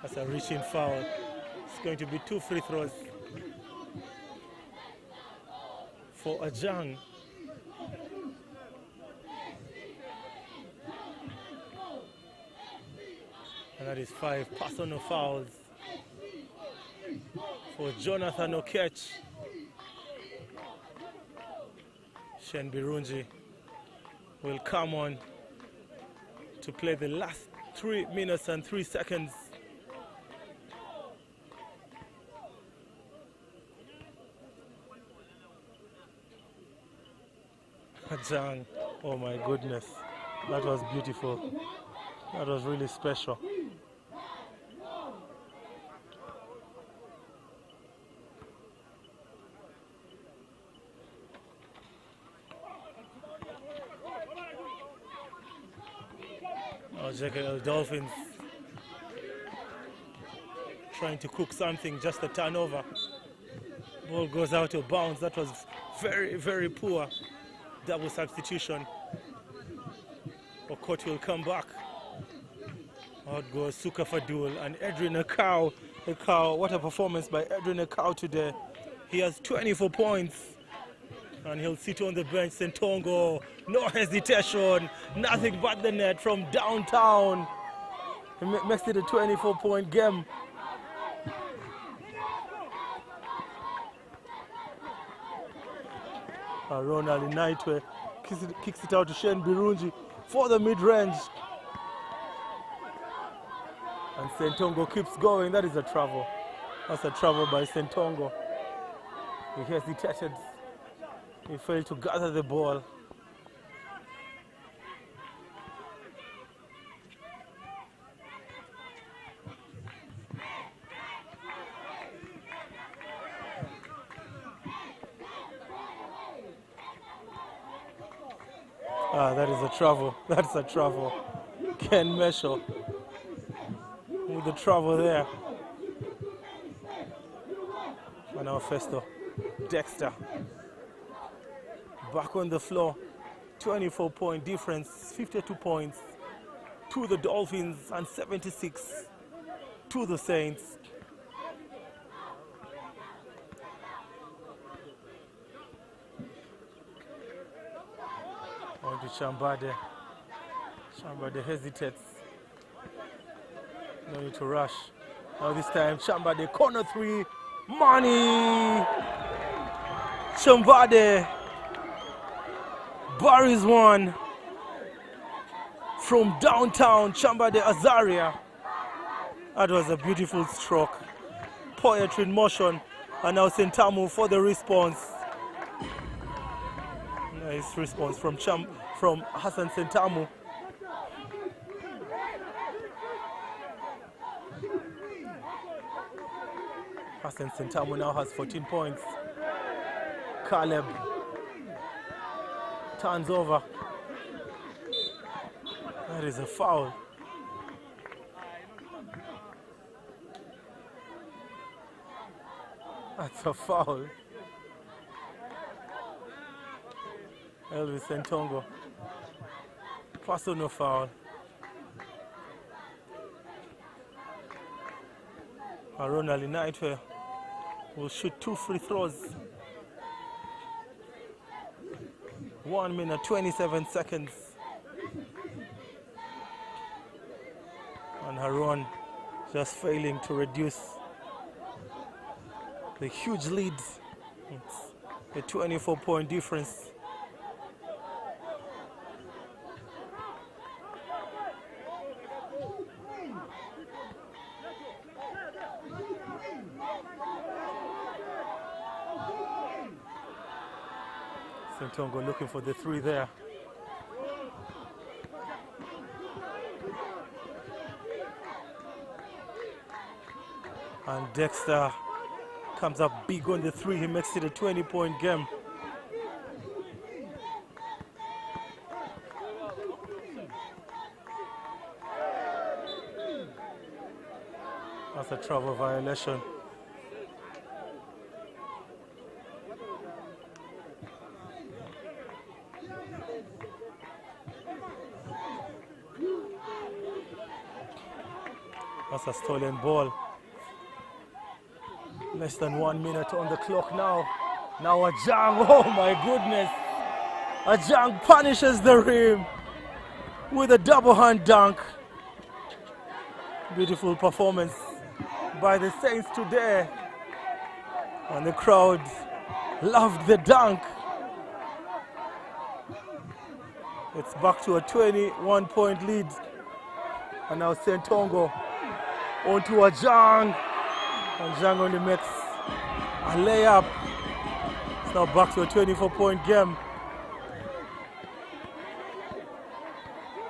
That's a reaching foul. It's going to be 2 free throws for Ajang. And that is 5 personal fouls for Jonathan Okech. Shen Birunji will come on to play the last 3 minutes and 3 seconds. Ajang, oh my goodness, that was beautiful. That was really special. Oh, JKL Dolphins trying to cook something, just a turnover. Ball goes out of bounds. That was very, very poor. Double substitution. Okot will come back. Out goes Suka Fadul and Edwin Akau. What a performance by Edwin Akau today. He has 24 points. And he'll sit on the bench. Sentongo, no hesitation, nothing but the net from downtown. He makes it a 24-point game. Ronald Inaitwe kicks it out to Shen Birunji for the mid-range. And Sentongo keeps going. That is a travel. That's a travel by Sentongo. He hesitated. He failed to gather the ball. That is a travel. That's a travel. Ken Meshel with the travel there. And now Festo. Dexter. Back on the floor. 24-point difference. 52 points to the Dolphins and 76 to the Saints. On to Chambade. Chambade hesitates. No need to rush. Now this time Chambade, corner three. Money! Chambade buries one from downtown. Chambade Azaria. That was a beautiful stroke. Poetry in motion. And now Sentamu for the response. Nice response from Hassan Sentamu. Hassan Sentamu now has 14 points. Caleb turns over. That is a foul. That's a foul. Elvis Sentongo. Personal foul. Ronald Inaitwe will shoot 2 free throws. 1 minute, 27 seconds. And Haron just failing to reduce the huge lead. It's a 24-point difference. Sentongo looking for the three there. And Dexter comes up big on the three. He makes it a 20-point game. That's a travel violation. That's a stolen ball. Less than 1 minute on the clock now. Now Ajang, oh my goodness. Ajang punishes the rim with a double hand dunk. Beautiful performance by the Saints today. And the crowd loved the dunk. It's back to a 21-point lead. And now Sentongo onto a Jang. And Jang only makes a layup. It's now back to a 24-point game.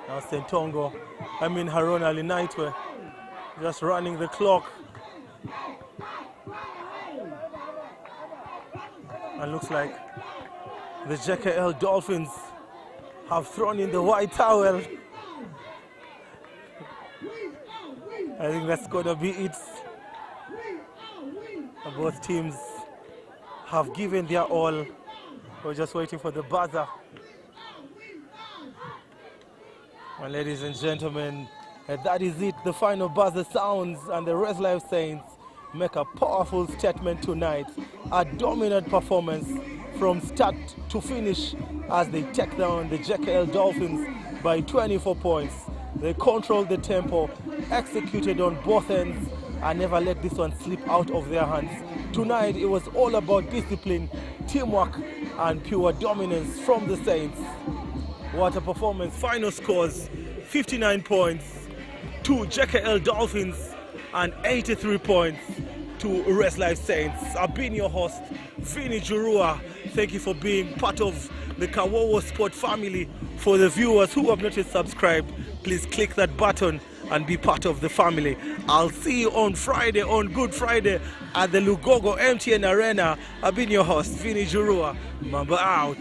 Now Sentongo, Haruna Linaitwe, just running the clock. And looks like the JKL Dolphins have thrown in the white towel. I think that's going to be it. Both teams have given their all. We're just waiting for the buzzer. And ladies and gentlemen, that is it. The final buzzer sounds and the Rezlife Saints make a powerful statement tonight. A dominant performance from start to finish as they take down the JKL Dolphins by 24 points. They controlled the tempo, executed on both ends, and never let this one slip out of their hands. Tonight it was all about discipline, teamwork, and pure dominance from the Saints. What a performance. Final scores, 59 points to JKL Dolphins and 83 points to Rezlife Saints. I've been your host, Vinny Jurua. Thank you for being part of the Kawowo Sport family. For the viewers who have not yet subscribed, please click that button and be part of the family. I'll see you on Friday, on Good Friday, at the Lugogo MTN Arena. I've been your host, Vinny Jurua. Mamba out.